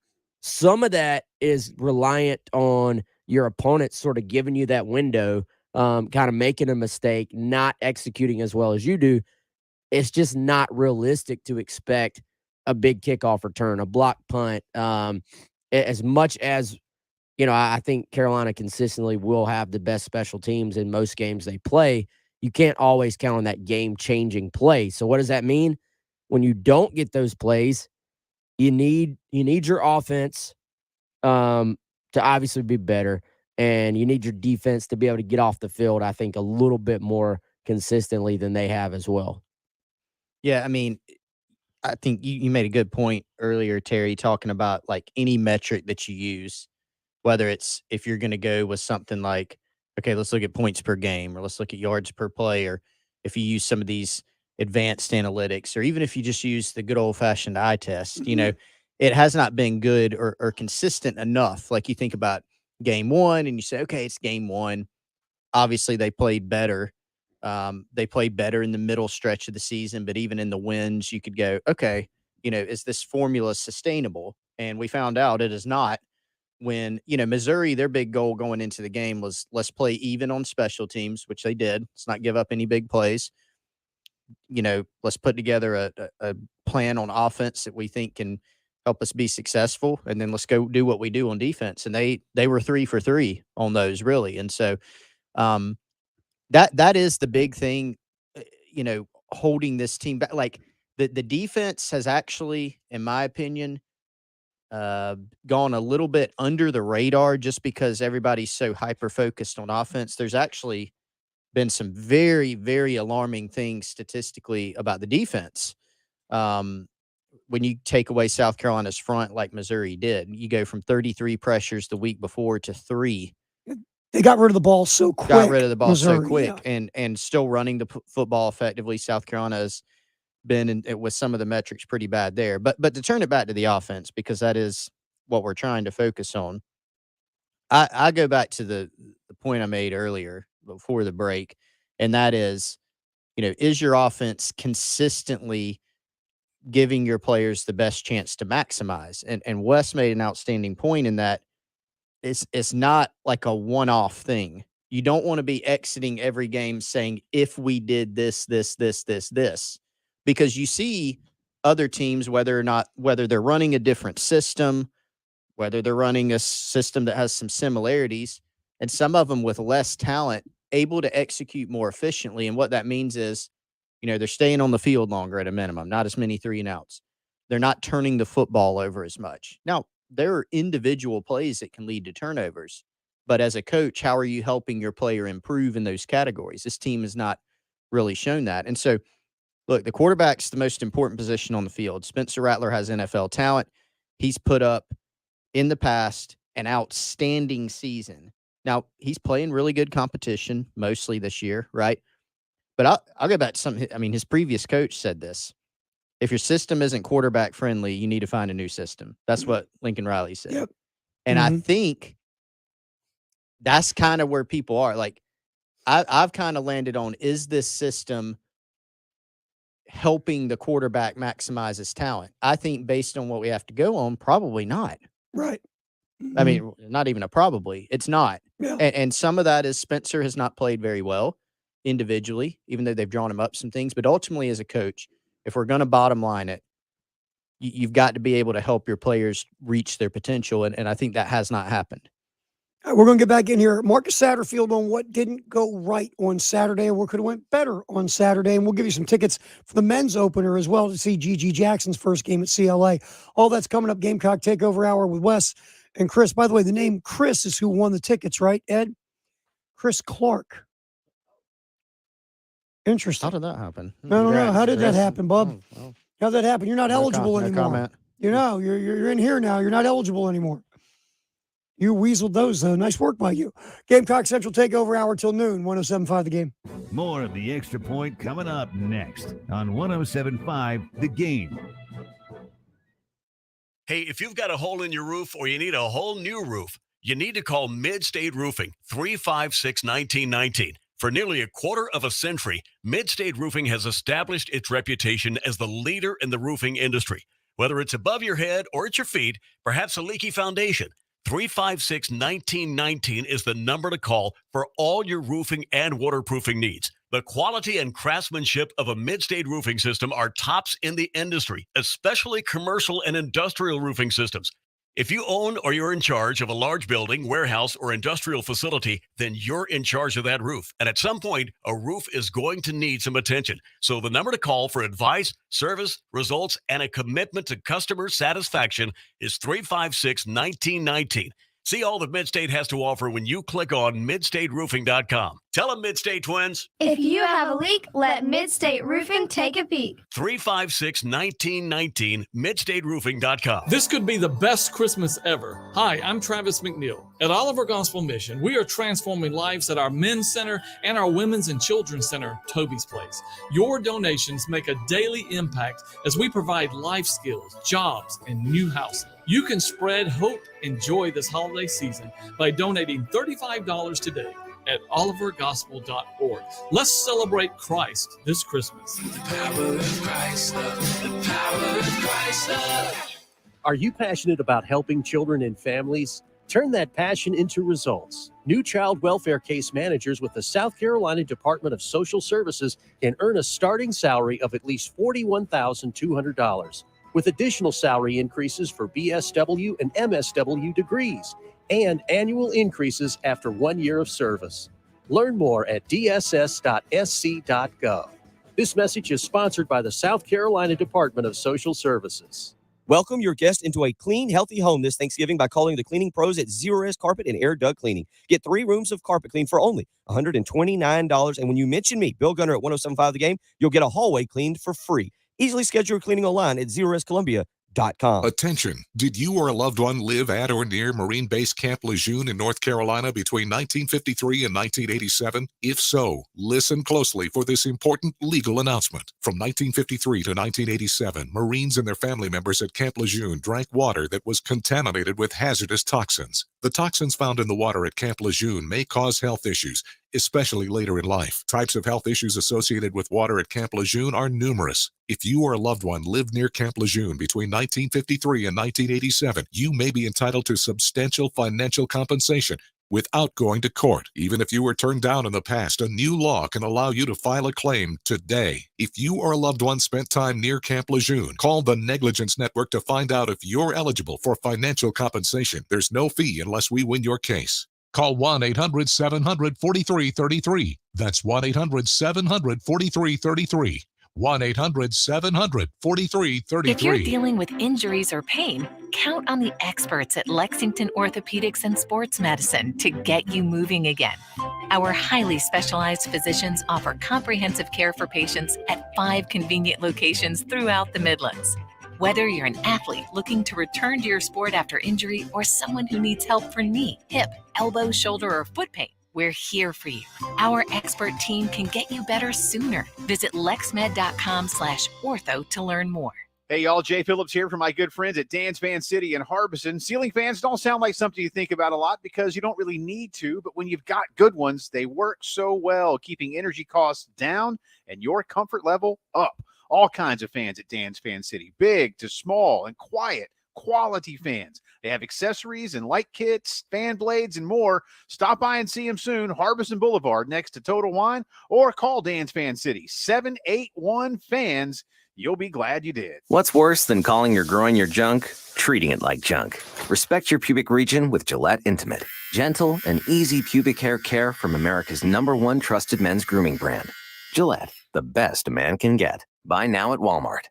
[SPEAKER 5] some of that is reliant on your opponent sort of giving you that window, kind of making a mistake, not executing as well as you do. It's just not realistic to expect a big kickoff return, a block punt. As much as, I think Carolina consistently will have the best special teams in most games they play, you can't always count on that game-changing play. So what does that mean? When you don't get those plays, you need your offense to obviously be better, and you need your defense to be able to get off the field, I think, a little bit more consistently than they have as well.
[SPEAKER 4] Yeah, I mean, I think you made a good point earlier, Terry, talking about like any metric that you use, whether it's if you're going to go with something like, okay, let's look at points per game, or let's look at yards per play, or if you use some of these advanced analytics, or even if you just use the good old fashioned eye test, it has not been good or consistent enough. Like, you think about game one and you say, okay, it's game one. Obviously they played better. They played better in the middle stretch of the season, but even in the wins, you could go, okay, is this formula sustainable? And we found out it is not. When, Missouri, their big goal going into the game was, let's play even on special teams, which they did. Let's not give up any big plays. Let's put together a plan on offense that we think can help us be successful. And then let's go do what we do on defense. And they were 3 for 3 on those, really. And so that is the big thing, holding this team back. Like, the defense has actually, in my opinion, gone a little bit under the radar just because everybody's so hyper focused on offense. There's actually been some very, very alarming things statistically about the defense. When you take away South Carolina's front, like Missouri did, you go from 33 pressures the week before to 3.
[SPEAKER 3] They got rid of the ball so quick. Missouri,
[SPEAKER 4] and still running the football effectively. South Carolina has been with some of the metrics pretty bad there. But to turn it back to the offense, because that is what we're trying to focus on, I go back to the point I made earlier before the break, and that is, is your offense consistently giving your players the best chance to maximize? And Wes made an outstanding point in that it's not like a one-off thing. You don't want to be exiting every game saying, if we did this, because you see other teams, whether they're running a different system, whether they're running a system that has some similarities, and some of them with less talent, able to execute more efficiently. And what that means is, they're staying on the field longer at a minimum, not as many 3-and-outs. They're not turning the football over as much. Now, there are individual plays that can lead to turnovers, but as a coach, how are you helping your player improve in those categories? This team has not really shown that. And so, look, the quarterback's the most important position on the field. Spencer Rattler has NFL talent. He's put up, in the past, an outstanding season. Now, he's playing really good competition, mostly this year, right? But I'll go back to something. I mean, his previous coach said this. If your system isn't quarterback friendly, you need to find a new system. That's what Lincoln Riley said.
[SPEAKER 3] Yep.
[SPEAKER 4] And I think that's kind of where people are. Like, I've kind of landed on, is this system helping the quarterback maximize his talent? I think based on what we have to go on, probably not.
[SPEAKER 3] Right.
[SPEAKER 4] I mean, not even a probably. It's not.
[SPEAKER 3] Yeah.
[SPEAKER 4] And some of that is Spencer has not played very well individually, even though they've drawn him up some things. But ultimately, as a coach, if we're going to bottom line it, you've got to be able to help your players reach their potential. And I think that has not happened.
[SPEAKER 3] All right, we're going to get back in here. Marcus Satterfield on what didn't go right on Saturday and what could have went better on Saturday. And we'll give you some tickets for the men's opener as well to see G.G. Jackson's first game at CLA. All that's coming up. Gamecock Takeover Hour with Wes and Chris. By the way, the name Chris is who won the tickets, right, Ed? Chris Clark. Interesting.
[SPEAKER 4] How did that happen?
[SPEAKER 3] I don't know. How did that happen, bub?
[SPEAKER 4] Oh.
[SPEAKER 3] How did that happen? You're not eligible anymore.
[SPEAKER 4] Comment.
[SPEAKER 3] You're in here now. You're not eligible anymore. You weaseled those, though. Nice work by you. Gamecock Central Takeover Hour till noon, 107.5 The Game.
[SPEAKER 2] More of the Extra Point coming up next on 107.5 The Game.
[SPEAKER 21] Hey, if you've got a hole in your roof or you need a whole new roof, you need to call Mid-State Roofing, 356-1919. For nearly a quarter of a century, Mid-State Roofing has established its reputation as the leader in the roofing industry. Whether it's above your head or at your feet, perhaps a leaky foundation, 356-1919 is the number to call for all your roofing and waterproofing needs. The quality and craftsmanship of a Mid-State roofing system are tops in the industry, especially commercial and industrial roofing systems. If you own or you're in charge of a large building, warehouse, or industrial facility, then you're in charge of that roof. And at some point, a roof is going to need some attention. So the number to call for advice, service, results, and a commitment to customer satisfaction is 356-1919. See all that Mid-State has to offer when you click on midstateroofing.com. Tell them, Mid-State twins.
[SPEAKER 22] If you have a leak, let Mid-State Roofing take a peek.
[SPEAKER 21] 356-1919, midstateroofing.com.
[SPEAKER 20] This could be the best Christmas ever. Hi, I'm Travis McNeil. At Oliver Gospel Mission, we are transforming lives at our Men's Center and our Women's and Children's Center, Toby's Place. Your donations make a daily impact as we provide life skills, jobs, and new housing. You can spread hope and joy this holiday season by donating $35 today at olivergospel.org. Let's celebrate Christ this Christmas.
[SPEAKER 13] The power of Christ love, the power of Christ love.
[SPEAKER 18] Are you passionate about helping children and families? Turn that passion into results. New child welfare case managers with the South Carolina Department of Social Services can earn a starting salary of at least $41,200, with additional salary increases for BSW and MSW degrees, and annual increases after 1 year of service. Learn more at dss.sc.gov. This message is sponsored by the South Carolina Department of Social Services.
[SPEAKER 23] Welcome your guest into a clean, healthy home this Thanksgiving by calling the cleaning pros at Zero Risk Carpet and Air Duct Cleaning. Get 3 rooms of carpet clean for only $129. And when you mention me, Bill Gunner at 107.5 The Game, you'll get a hallway cleaned for free. Easily schedule your cleaning online at ZeroRiskColumbia.com.
[SPEAKER 24] Attention! Did you or a loved one live at or near Marine Base Camp Lejeune in North Carolina between 1953 and 1987? If so, listen closely for this important legal announcement. From 1953 to 1987, Marines and their family members at Camp Lejeune drank water that was contaminated with hazardous toxins. The toxins found in the water at Camp Lejeune may cause health issues, especially later in life. Types of health issues associated with water at Camp Lejeune are numerous. If you or a loved one lived near Camp Lejeune between 1953 and 1987, you may be entitled to substantial financial compensation without going to court. Even if you were turned down in the past, a new law can allow you to file a claim today. If you or a loved one spent time near Camp Lejeune, call the Negligence Network to find out if you're eligible for financial compensation. There's no fee unless we win your case. Call 1-800-700-4333. That's 1-800-700-4333. 1-800-700-4333.
[SPEAKER 25] If you're dealing with injuries or pain, count on the experts at Lexington Orthopedics and Sports Medicine to get you moving again. Our highly specialized physicians offer comprehensive care for patients at 5 convenient locations throughout the Midlands. Whether you're an athlete looking to return to your sport after injury or someone who needs help for knee, hip, elbow, shoulder, or foot pain, we're here for you. Our expert team can get you better sooner. Visit lexmed.com/ortho to learn more.
[SPEAKER 14] Hey, y'all, Jay Phillips here from my good friends at Dan's Fan City in Harbison. Ceiling fans don't sound like something you think about a lot because you don't really need to, but when you've got good ones, they work so well, keeping energy costs down and your comfort level up. All kinds of fans at Dan's Fan City, big to small and quiet, quality fans. They have accessories and light kits, fan blades, and more. Stop by and see them soon, Harbison Boulevard next to Total Wine, or call Dan's Fan City, 781-FANS. You'll be glad you did.
[SPEAKER 26] What's worse than calling your groin your junk? Treating it like junk. Respect your pubic region with Gillette Intimate. Gentle and easy pubic hair care from America's #1 trusted men's grooming brand. Gillette, the best a man can get. Buy now at Walmart.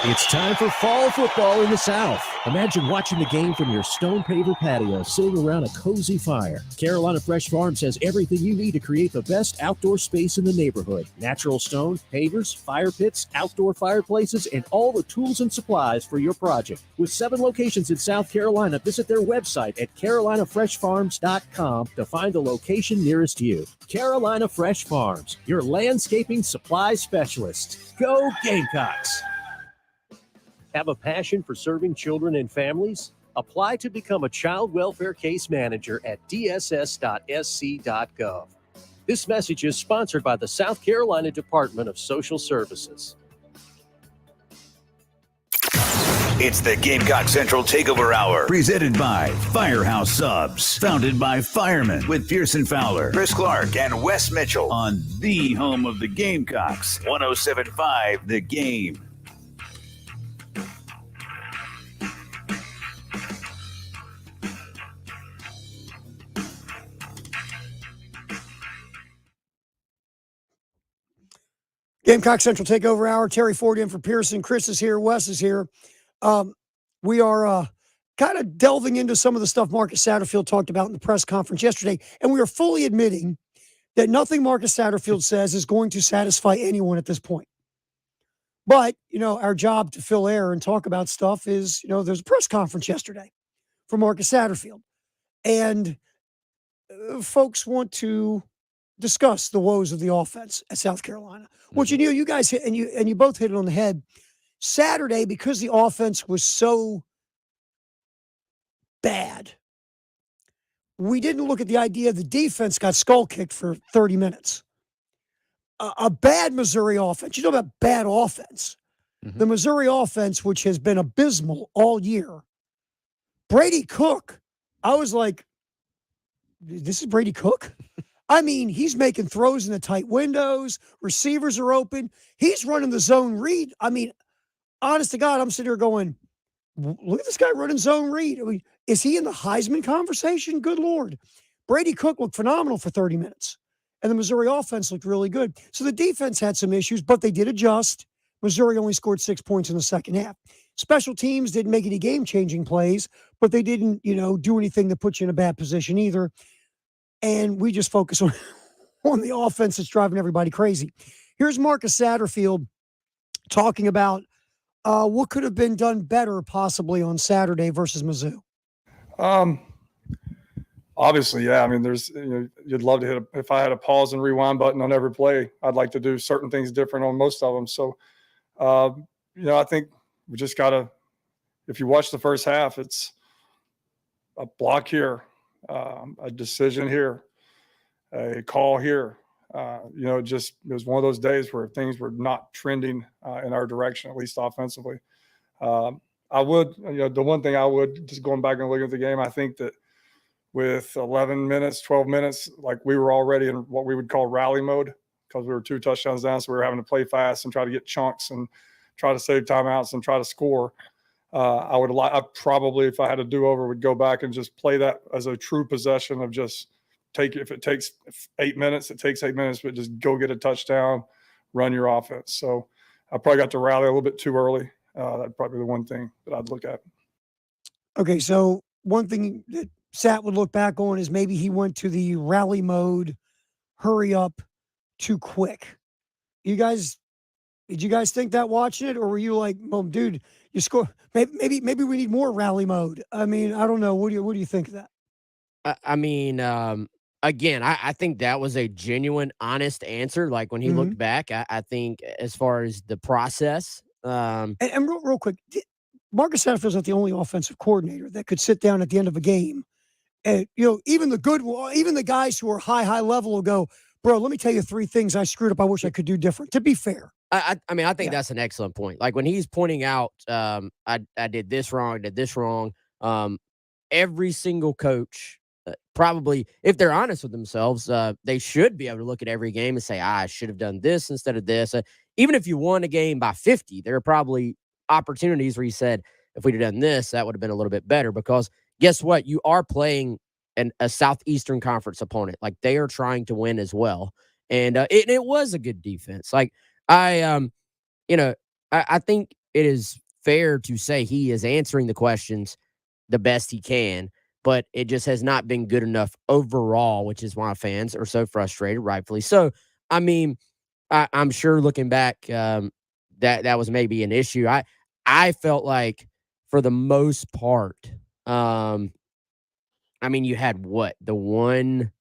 [SPEAKER 18] It's time for fall football in the South. Imagine watching the game from your stone paver patio, sitting around a cozy fire. Carolina Fresh Farms has everything you need to create the best outdoor space in the neighborhood. Natural stone, pavers, fire pits, outdoor fireplaces, and all the tools and supplies for your project. With 7 locations in South Carolina, visit their website at carolinafreshfarms.com to find the location nearest you. Carolina Fresh Farms, your landscaping supply specialists. Go Gamecocks! Have a passion for serving children and families? Apply to become a child welfare case manager at dss.sc.gov. This message is sponsored by the South Carolina Department of Social Services.
[SPEAKER 2] It's the Gamecock Central Takeover Hour, presented by Firehouse Subs, founded by firemen with Pearson Fowler, Chris Clark, and Wes Mitchell on the home of the Gamecocks, 107.5 The Game.
[SPEAKER 3] Gamecock Central Takeover Hour. Terry Ford in for Pearson. Chris is here. Wes is here. We are kind of delving into some of the stuff Marcus Satterfield talked about in the press conference yesterday, and we are fully admitting that nothing Marcus Satterfield says is going to satisfy anyone at this point. But, our job to fill air and talk about stuff is, there's a press conference yesterday for Marcus Satterfield. And folks want to discuss the woes of the offense at South Carolina, which you guys hit, and you both hit it on the head. Saturday, because the offense was so bad, we didn't look at the idea the defense got skull kicked for 30 minutes. A bad Missouri offense. You know about bad offense. The Missouri offense, which has been abysmal all year. Brady Cook, I was like, this is Brady Cook? I mean, he's making throws in the tight windows. Receivers are open. He's running the zone read. I mean, honest to God, I'm sitting here going, look at this guy running zone read. I mean, is he in the Heisman conversation? Good Lord. Brady Cook looked phenomenal for 30 minutes, and the Missouri offense looked really good. So the defense had some issues, but they did adjust. Missouri only scored 6 points in the second half. Special teams didn't make any game-changing plays, but they didn't, do anything that puts you in a bad position either. And we just focus on the offense that's driving everybody crazy. Here's Marcus Satterfield talking about what could have been done better possibly on Saturday versus Mizzou.
[SPEAKER 1] Obviously, yeah. I mean, there's, you'd love to hit if I had a pause and rewind button on every play, I'd like to do certain things different on most of them. So, I think we just got to, if you watch the first half, it's a block here, a decision here, a call here. It was one of those days where things were not trending in our direction, at least offensively. I would, the one thing I would, just going back and looking at the game, I think that with 11 minutes, 12 minutes, like we were already in what we would call rally mode because we were 2 touchdowns down. So we were having to play fast and try to get chunks and try to save timeouts and try to score. I probably, if I had a do-over, would go back and just play that as a true possession of just if it takes 8 minutes, it takes 8 minutes, but just go get a touchdown, run your offense. So I probably got to rally a little bit too early. That'd probably be the one thing that I'd look at. Okay, so one thing that Sat would look back on is maybe he went to the rally mode, hurry up too quick. Did you guys think that watching it, or were you like, "Oh, dude, you score"? Maybe we need more rally mode. I mean, I don't know. What do you think of that?
[SPEAKER 5] Again, I think that was a genuine, honest answer. Like when he looked back, I think as far as the process.
[SPEAKER 3] And real quick, Marcus Satterfield's not the only offensive coordinator that could sit down at the end of a game, and even the guys who are high level will go, "Bro, let me tell you 3 things I screwed up. I wish I could do different." To be fair.
[SPEAKER 5] I think that's an excellent point. Like when he's pointing out, I did this wrong, I did this wrong. Every single coach, probably, if they're honest with themselves, they should be able to look at every game and say, I should have done this instead of this. Even if you won a game by 50, there are probably opportunities where you said, if we'd have done this, that would have been a little bit better. Because guess what? You are playing a Southeastern Conference opponent. Like they are trying to win as well. And it was a good defense. Like I think it is fair to say he is answering the questions the best he can, but it just has not been good enough overall, which is why fans are so frustrated, rightfully so. I mean, I'm sure looking back, that was maybe an issue. I felt like for the most part, I mean, you had the one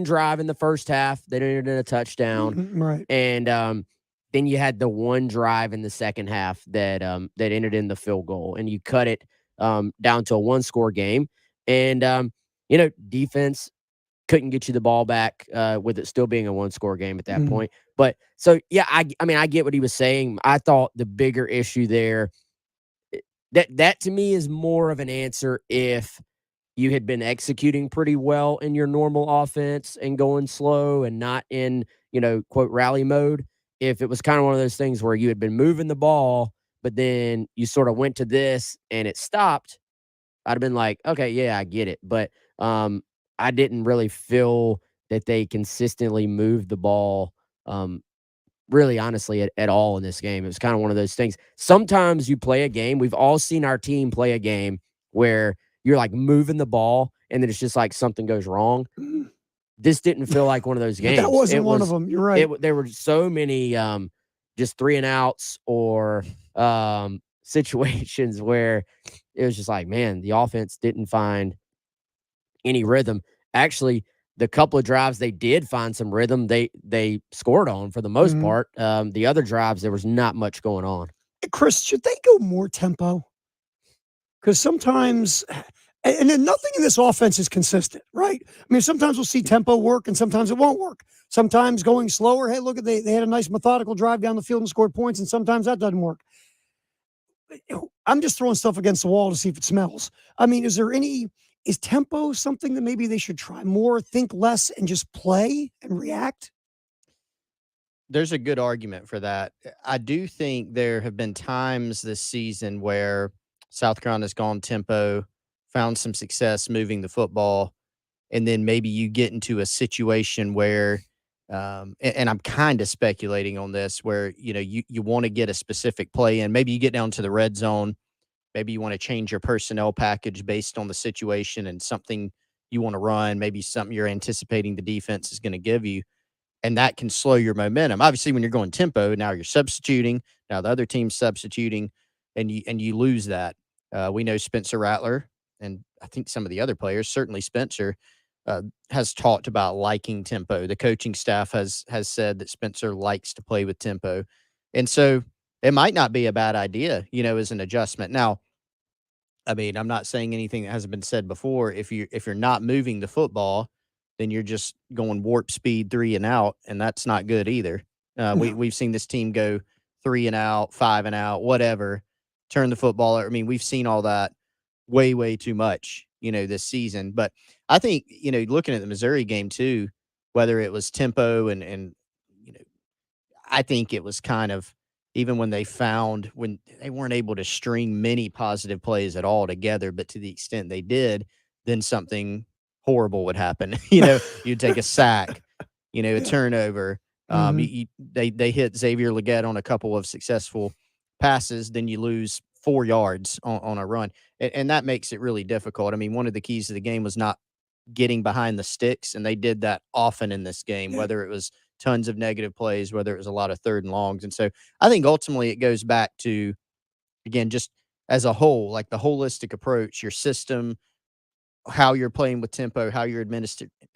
[SPEAKER 5] drive in the first half that ended in a touchdown,
[SPEAKER 3] Right.
[SPEAKER 5] and then you had the one drive in the second half that ended in the field goal, and you cut it down to a 1-score game, and defense couldn't get you the ball back with it still being a 1-score game at that point. But so yeah, I mean, I get what he was saying. I thought the bigger issue there, that to me is more of an answer if you had been executing pretty well in your normal offense and going slow and not in, quote, rally mode. If it was kind of one of those things where you had been moving the ball, but then you sort of went to this and it stopped, I'd have been like, okay, yeah, I get it. But I didn't really feel that they consistently moved the ball really honestly at all in this game. It was kind of one of those things. Sometimes you play a game. We've all seen our team play a game where you're like moving the ball and then it's just like something goes wrong. This didn't feel like one of those games.
[SPEAKER 3] That wasn't one of them. You're right.
[SPEAKER 5] There were so many just 3-and-outs or situations where it was just like, man, the offense didn't find any rhythm. Actually, the couple of drives they did find some rhythm, they scored on for the most part. The other drives, there was not much going on.
[SPEAKER 3] Chris, should they go more tempo? Because sometimes, and then nothing in this offense is consistent, right? I mean, sometimes we'll see tempo work and sometimes it won't work. Sometimes going slower, hey, look, they had a nice methodical drive down the field and scored points, and sometimes that doesn't work. I'm just throwing stuff against the wall to see if it smells. I mean, is tempo something that maybe they should try more, think less, and just play and react?
[SPEAKER 4] There's a good argument for that. I do think there have been times this season where South Carolina's gone tempo, found some success moving the football, and then maybe you get into a situation where, and I'm kind of speculating on this, where you want to get a specific play in. Maybe you get down to the red zone. Maybe you want to change your personnel package based on the situation and something you want to run, maybe something you're anticipating the defense is going to give you, and that can slow your momentum. Obviously, when you're going tempo, now you're substituting. Now the other team's substituting, and you lose that. We know Spencer Rattler, and I think some of the other players, certainly Spencer, has talked about liking tempo. The coaching staff has said that Spencer likes to play with tempo, and so it might not be a bad idea, as an adjustment. Now, I mean, I'm not saying anything that hasn't been said before. If you're not moving the football, then you're just going warp speed 3-and-out, and that's not good either. We've seen this team go 3-and-out, 5-and-out, whatever, turn the football. I mean, we've seen all that way, way too much, this season. But I think, looking at the Missouri game too, whether it was tempo and I think it was kind of, even when they weren't able to string many positive plays at all together, but to the extent they did, then something horrible would happen. You'd take a sack, a turnover. They hit Xavier Legette on a couple of successful passes, then you lose 4 yards on a run. And that makes it really difficult. I mean, one of the keys to the game was not getting behind the sticks, and they did that often in this game, whether it was tons of negative plays, whether it was a lot of 3rd and longs. And so I think ultimately it goes back to, again, just as a whole, like the holistic approach, your system, how you're playing with tempo, how you're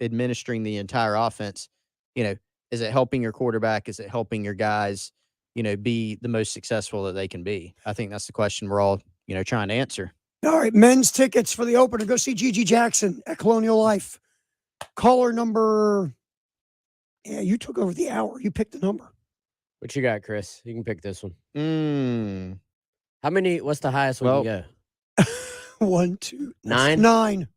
[SPEAKER 4] administering the entire offense. Is it helping your quarterback? Is it helping your guys, be the most successful that they can be? I think that's the question we're all, trying to answer.
[SPEAKER 3] All right, men's tickets for the opener. Go see Gigi Jackson at Colonial Life. Caller number... Yeah, you took over the hour. You picked the number.
[SPEAKER 5] What you got, Chris? You can pick this one. How many? What's the highest we can go?
[SPEAKER 3] 1, 2,
[SPEAKER 5] 9.
[SPEAKER 3] 9.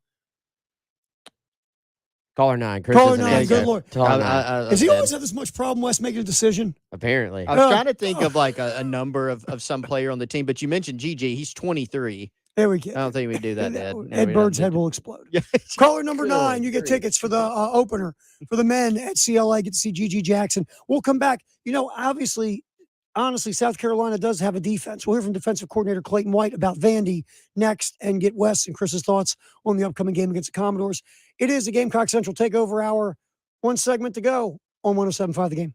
[SPEAKER 5] Caller 9. Chris
[SPEAKER 3] Caller
[SPEAKER 5] doesn't
[SPEAKER 3] 9.
[SPEAKER 5] answer.
[SPEAKER 3] Good Lord.
[SPEAKER 5] Caller 9.
[SPEAKER 3] Has he always had this much problem, Wes, making a decision?
[SPEAKER 5] Apparently.
[SPEAKER 4] I was trying to think of like a number of some player on the team, but you mentioned GG. He's 23.
[SPEAKER 3] There we go.
[SPEAKER 4] I don't think we do that, Ed.
[SPEAKER 3] Ed Bird's head will explode. Caller number 9, you get tickets for the opener for the men at CLA. Get to see Gigi Jackson. We'll come back. Obviously, honestly, South Carolina does have a defense. We'll hear from defensive coordinator Clayton White about Vandy next and get Wes and Chris's thoughts on the upcoming game against the Commodores. It is the Gamecock Central Takeover Hour. One segment to go on 107.5 The Game.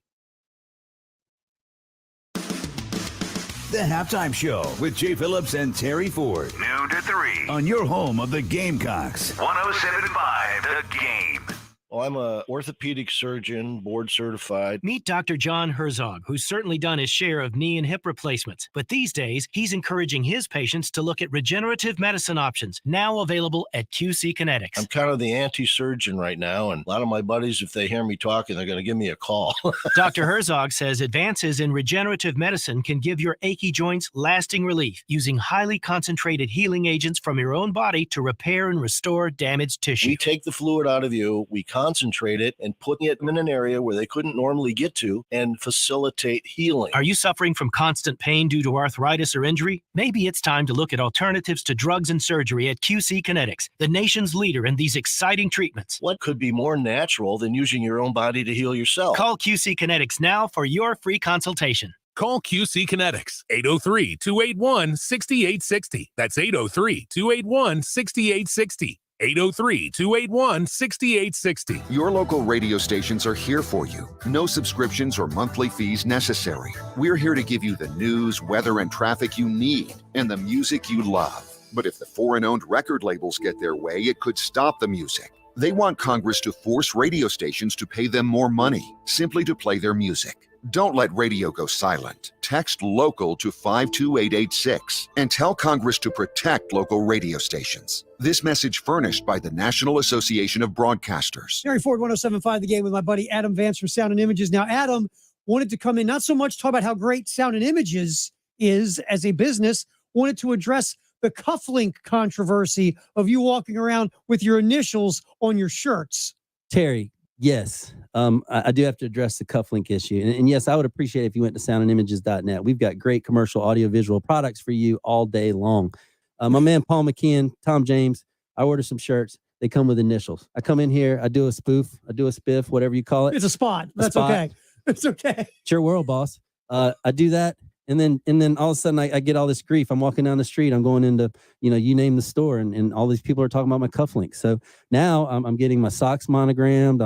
[SPEAKER 2] The Halftime Show with Jay Phillips and Terry Ford.
[SPEAKER 6] Noon to 3.
[SPEAKER 2] On your home of the Gamecocks.
[SPEAKER 6] 107.5 The Game.
[SPEAKER 7] Well, I'm a orthopedic surgeon, board certified.
[SPEAKER 8] Meet Dr. John Herzog, who's certainly done his share of knee and hip replacements. But these days, he's encouraging his patients to look at regenerative medicine options, now available at QC Kinetics.
[SPEAKER 7] I'm kind of the anti-surgeon right now, and a lot of my buddies, if they hear me talking, they're going to give me a call.
[SPEAKER 8] Dr. Herzog says advances in regenerative medicine can give your achy joints lasting relief, using highly concentrated healing agents from your own body to repair and restore damaged tissue.
[SPEAKER 7] We take the fluid out of you, we concentrate it and put it in an area where they couldn't normally get to and facilitate healing.
[SPEAKER 8] Are you suffering from constant pain due to arthritis or injury? Maybe it's time to look at alternatives to drugs and surgery at QC Kinetics, the nation's leader in these exciting treatments.
[SPEAKER 7] What could be more natural than using your own body to heal yourself?
[SPEAKER 8] Call QC Kinetics now for your free consultation.
[SPEAKER 9] Call QC Kinetics, 803-281-6860. That's 803-281-6860. 803-281-6860.
[SPEAKER 10] Your local radio stations are here for you. No subscriptions or monthly fees necessary. We're here to give you the news, weather, and traffic you need and the music you love. But if the foreign-owned record labels get their way, it could stop the music. They want Congress to force radio stations to pay them more money simply to play their music. Don't let radio go silent. Text LOCAL to 52886 and tell Congress to protect local radio stations. This message furnished by the National Association of Broadcasters.
[SPEAKER 3] Terry Ford, 107.5 The Game with my buddy Adam Vance from Sound and Images. Now, Adam wanted to come in, not so much talk about how great Sound and Images is as a business, wanted to address the cufflink controversy of you walking around with your initials on your shirts.
[SPEAKER 11] Terry, yes. I do have to address the cufflink issue. And yes, I would appreciate it if you went to soundandimages.net. We've got great commercial audiovisual products for you all day long. My man, Paul McKeon, Tom James, I order some shirts. They come with initials. I come in here, I do a spoof, I do a spiff, whatever you call it.
[SPEAKER 3] It's a spot. That's okay. It's okay.
[SPEAKER 11] It's your world, boss. I do that. And then all of a sudden I get all this grief. I'm walking down the street. I'm going into, you name the store, and all these people are talking about my cufflinks. So now I'm getting my socks monogrammed.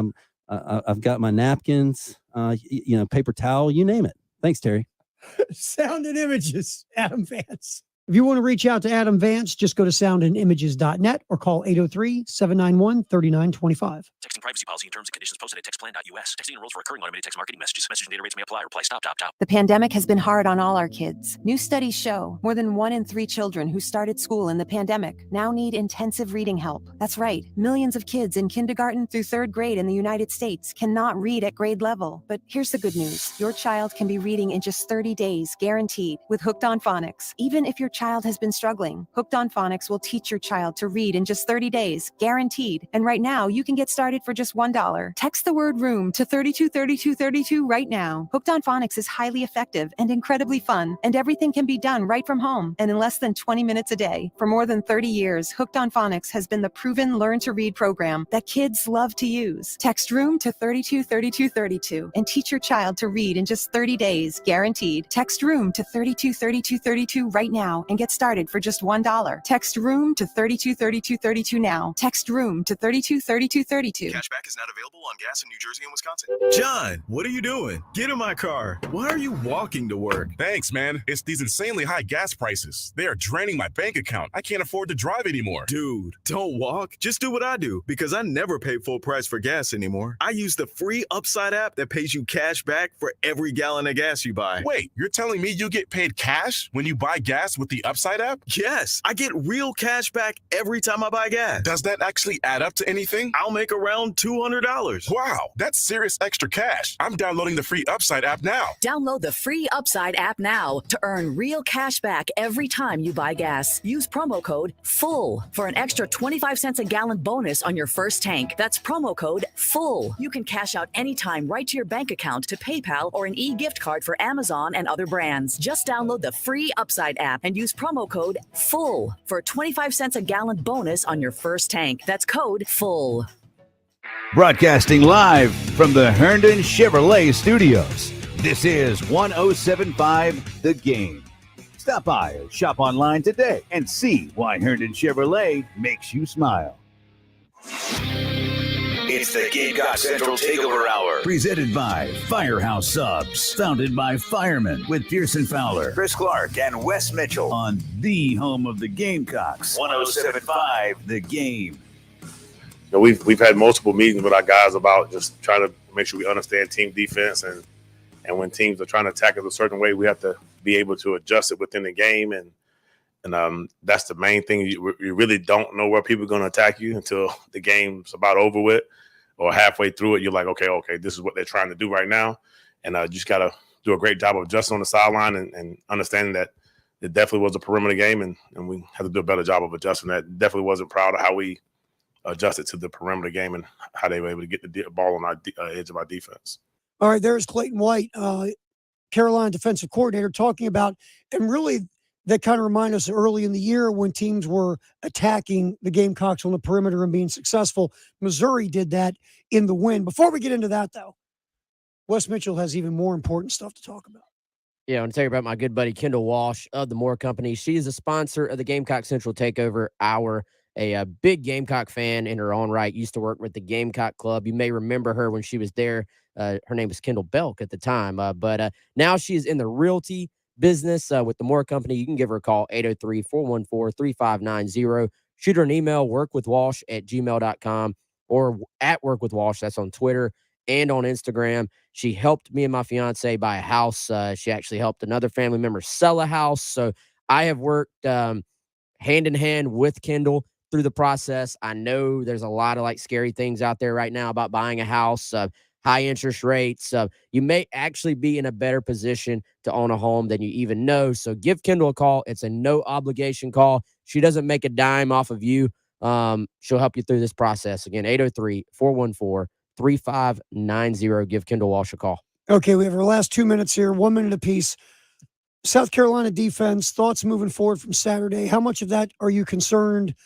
[SPEAKER 11] I've got my napkins, paper towel, you name it. Thanks, Terry.
[SPEAKER 3] Sound and Images, Adam Vance. If you want to reach out to Adam Vance, just go to soundandimages.net or call 803-791-3925.
[SPEAKER 15] Texting privacy policy and terms and conditions posted at textplan.us. Texting enrolls for recurring automated text marketing messages. Message and data rates may apply. Reply stop, opt out.
[SPEAKER 16] The pandemic has been hard on all our kids. New studies show more than 1 in 3 children who started school in the pandemic now need intensive reading help. That's right. Millions of kids in kindergarten through 3rd grade in the United States cannot read at grade level. But here's the good news. Your child can be reading in just 30 days, guaranteed, with Hooked on Phonics. Even if your child has been struggling, Hooked on Phonics will teach your child to read in just 30 days, guaranteed. And right now, you can get started for just $1. Text the word ROOM to 323232 right now. Hooked on Phonics is highly effective and incredibly fun, and everything can be done right from home and in less than 20 minutes a day. For more than 30 years, Hooked on Phonics has been the proven learn-to-read program that kids love to use. Text ROOM to 323232 and teach your child to read in just 30 days, guaranteed. Text ROOM to 323232 right now and get started for just $1. Text ROOM to 323232 now. Text ROOM to 323232.
[SPEAKER 27] Cashback is not available on gas in New Jersey and Wisconsin. John, what are you doing? Get in my car. Why are you walking to work?
[SPEAKER 28] Thanks, man. It's these insanely high gas prices. They are draining my bank account. I can't afford to drive anymore.
[SPEAKER 27] Dude, don't walk. Just do what I do, because I never pay full price for gas anymore. I use the free Upside app that pays you cash back for every gallon of gas you buy.
[SPEAKER 28] Wait, you're telling me you get paid cash when you buy gas with the Upside app?
[SPEAKER 27] Yes, I get real cash back every time I buy gas.
[SPEAKER 28] Does that actually add up to anything?
[SPEAKER 27] I'll make around $200.
[SPEAKER 28] Wow, that's serious extra cash. I'm downloading the free Upside app now.
[SPEAKER 29] Download the free Upside app now to earn real cash back every time you buy gas. Use promo code FULL for an extra 25 cents a gallon bonus on your first tank. That's promo code FULL. You can cash out anytime right to your bank account, to PayPal, or an e-gift card for Amazon and other brands. Just download the free Upside app and use promo code FULL for 25 cents a gallon bonus on your first tank. That's code FULL.
[SPEAKER 2] Broadcasting live from the Herndon Chevrolet Studios. This is 107.5 The Game. Stop by or shop online today and see why Herndon Chevrolet makes you smile.
[SPEAKER 6] It's the Gamecock Central Takeover Hour.
[SPEAKER 2] Presented by Firehouse Subs. Founded by firemen with Pearson Fowler,
[SPEAKER 6] Chris Clark, and Wes Mitchell.
[SPEAKER 2] on the home of the Gamecocks.
[SPEAKER 6] 107.5
[SPEAKER 2] The Game.
[SPEAKER 12] We've had multiple meetings with our guys about just trying to make sure we understand team defense, and when teams are trying to attack us a certain way, we have to be able to adjust it within the game, and that's the main thing. You really don't know where people are going to attack you until the game's about over with or halfway through it. You're like, okay, this is what they're trying to do right now, and you just got to do a great job of adjusting on the sideline and understanding that it definitely was a perimeter game, and we have to do a better job of adjusting that. Definitely wasn't proud of how we adjusted to the perimeter game and how they were able to get the ball on our edge of our defense.
[SPEAKER 3] All right, there's Clayton White, Carolina defensive coordinator, talking about, and really that kind of reminded us early in the year when teams were attacking the Gamecocks on the perimeter and being successful. Missouri did that in the win. Before we get into that, though, Wes Mitchell has even more important stuff to talk about.
[SPEAKER 5] Yeah, I want to tell you about my good buddy Kendall Walsh of the Moore Company. She is a sponsor of the Gamecock Central Takeover Hour, a big Gamecock fan in her own right. Used to work with the Gamecock Club. You may remember her when she was there. Her name was Kendall Belk at the time, but now she is in the realty business with the Moore Company. You can give her a call, 803-414-3590. Shoot her an email, workwithwalsh@gmail.com, or at workwithwalsh. That's on Twitter and on Instagram. She helped me and my fiance buy a house. She actually helped another family member sell a house. So I have worked hand in hand with Kendall through the process. I know there's a lot of like scary things out there right now about buying a house, high interest rates. You may actually be in a better position to own a home than you even know. So give Kendall a call. It's a no obligation call. She doesn't make a dime off of you. She'll help you through this process. Again, 803-414-3590. Give Kendall Walsh a call.
[SPEAKER 3] Okay, we have our last 2 minutes here, 1 minute apiece. South Carolina defense, thoughts moving forward from Saturday. How much of that are you concerned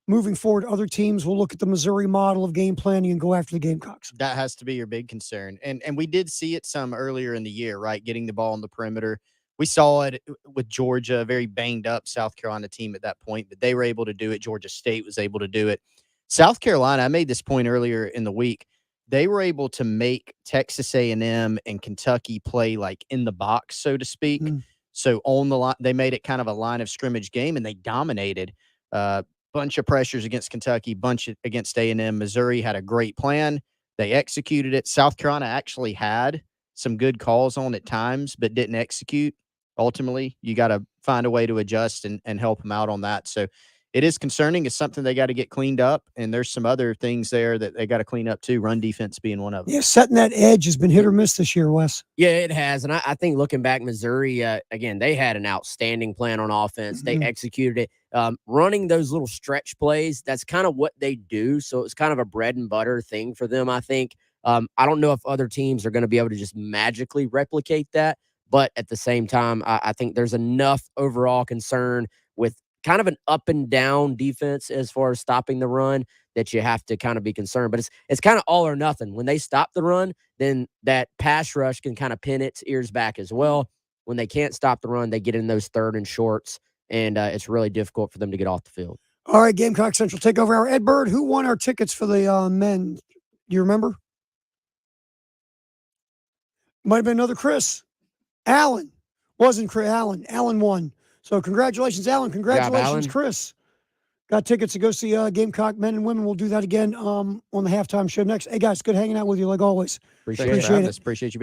[SPEAKER 3] moving forward? Other teams will look at the Missouri model of game planning and go after the Gamecocks.
[SPEAKER 4] That has to be your big concern. And we did see it some earlier in the year, right? Getting the ball on the perimeter. We saw it with Georgia, a very banged up South Carolina team at that point, but they were able to do it. Georgia State was able to do it. South Carolina, I made this point earlier in the week. They were able to make Texas A&M and Kentucky play like in the box, so to speak. So on the line, they made it kind of a line of scrimmage game, and they dominated. Bunch of pressures against Kentucky, bunch against A&M. Missouri had a great plan. They executed it. South Carolina actually had some good calls on at times, but didn't execute. Ultimately, you got to find a way to adjust and help them out on that. So it is concerning. It's something they got to get cleaned up, and there's some other things there that they got to clean up too, run defense being one of them.
[SPEAKER 3] Yeah, setting that edge has been hit or miss this year, Wes.
[SPEAKER 5] Yeah, it has. And I think looking back, Missouri, again, they had an outstanding plan on offense. They executed it. Running those little stretch plays, that's kind of what they do. So it's kind of a bread and butter thing for them, I think. I don't know if other teams are going to be able to just magically replicate that. But at the same time, I think there's enough overall concern with kind of an up and down defense as far as stopping the run that you have to kind of be concerned. But it's kind of all or nothing. When they stop the run, then that pass rush can kind of pin its ears back as well. When they can't stop the run, they get in those third and shorts, and it's really difficult for them to get off the field.
[SPEAKER 3] All right, Gamecock Central Takeover Hour. Ed Bird, who won our tickets for the men? Do you remember? Might have been another Chris. Allen. Wasn't Chris. Allen. Allen won. So congratulations, Allen. Congratulations,
[SPEAKER 5] Allen.
[SPEAKER 3] Chris. Got tickets to go see Gamecock men and women. We'll do that again on the halftime show next. Hey, guys, good hanging out with you like always.
[SPEAKER 5] Appreciate it.
[SPEAKER 3] Appreciate it.
[SPEAKER 5] Appreciate you.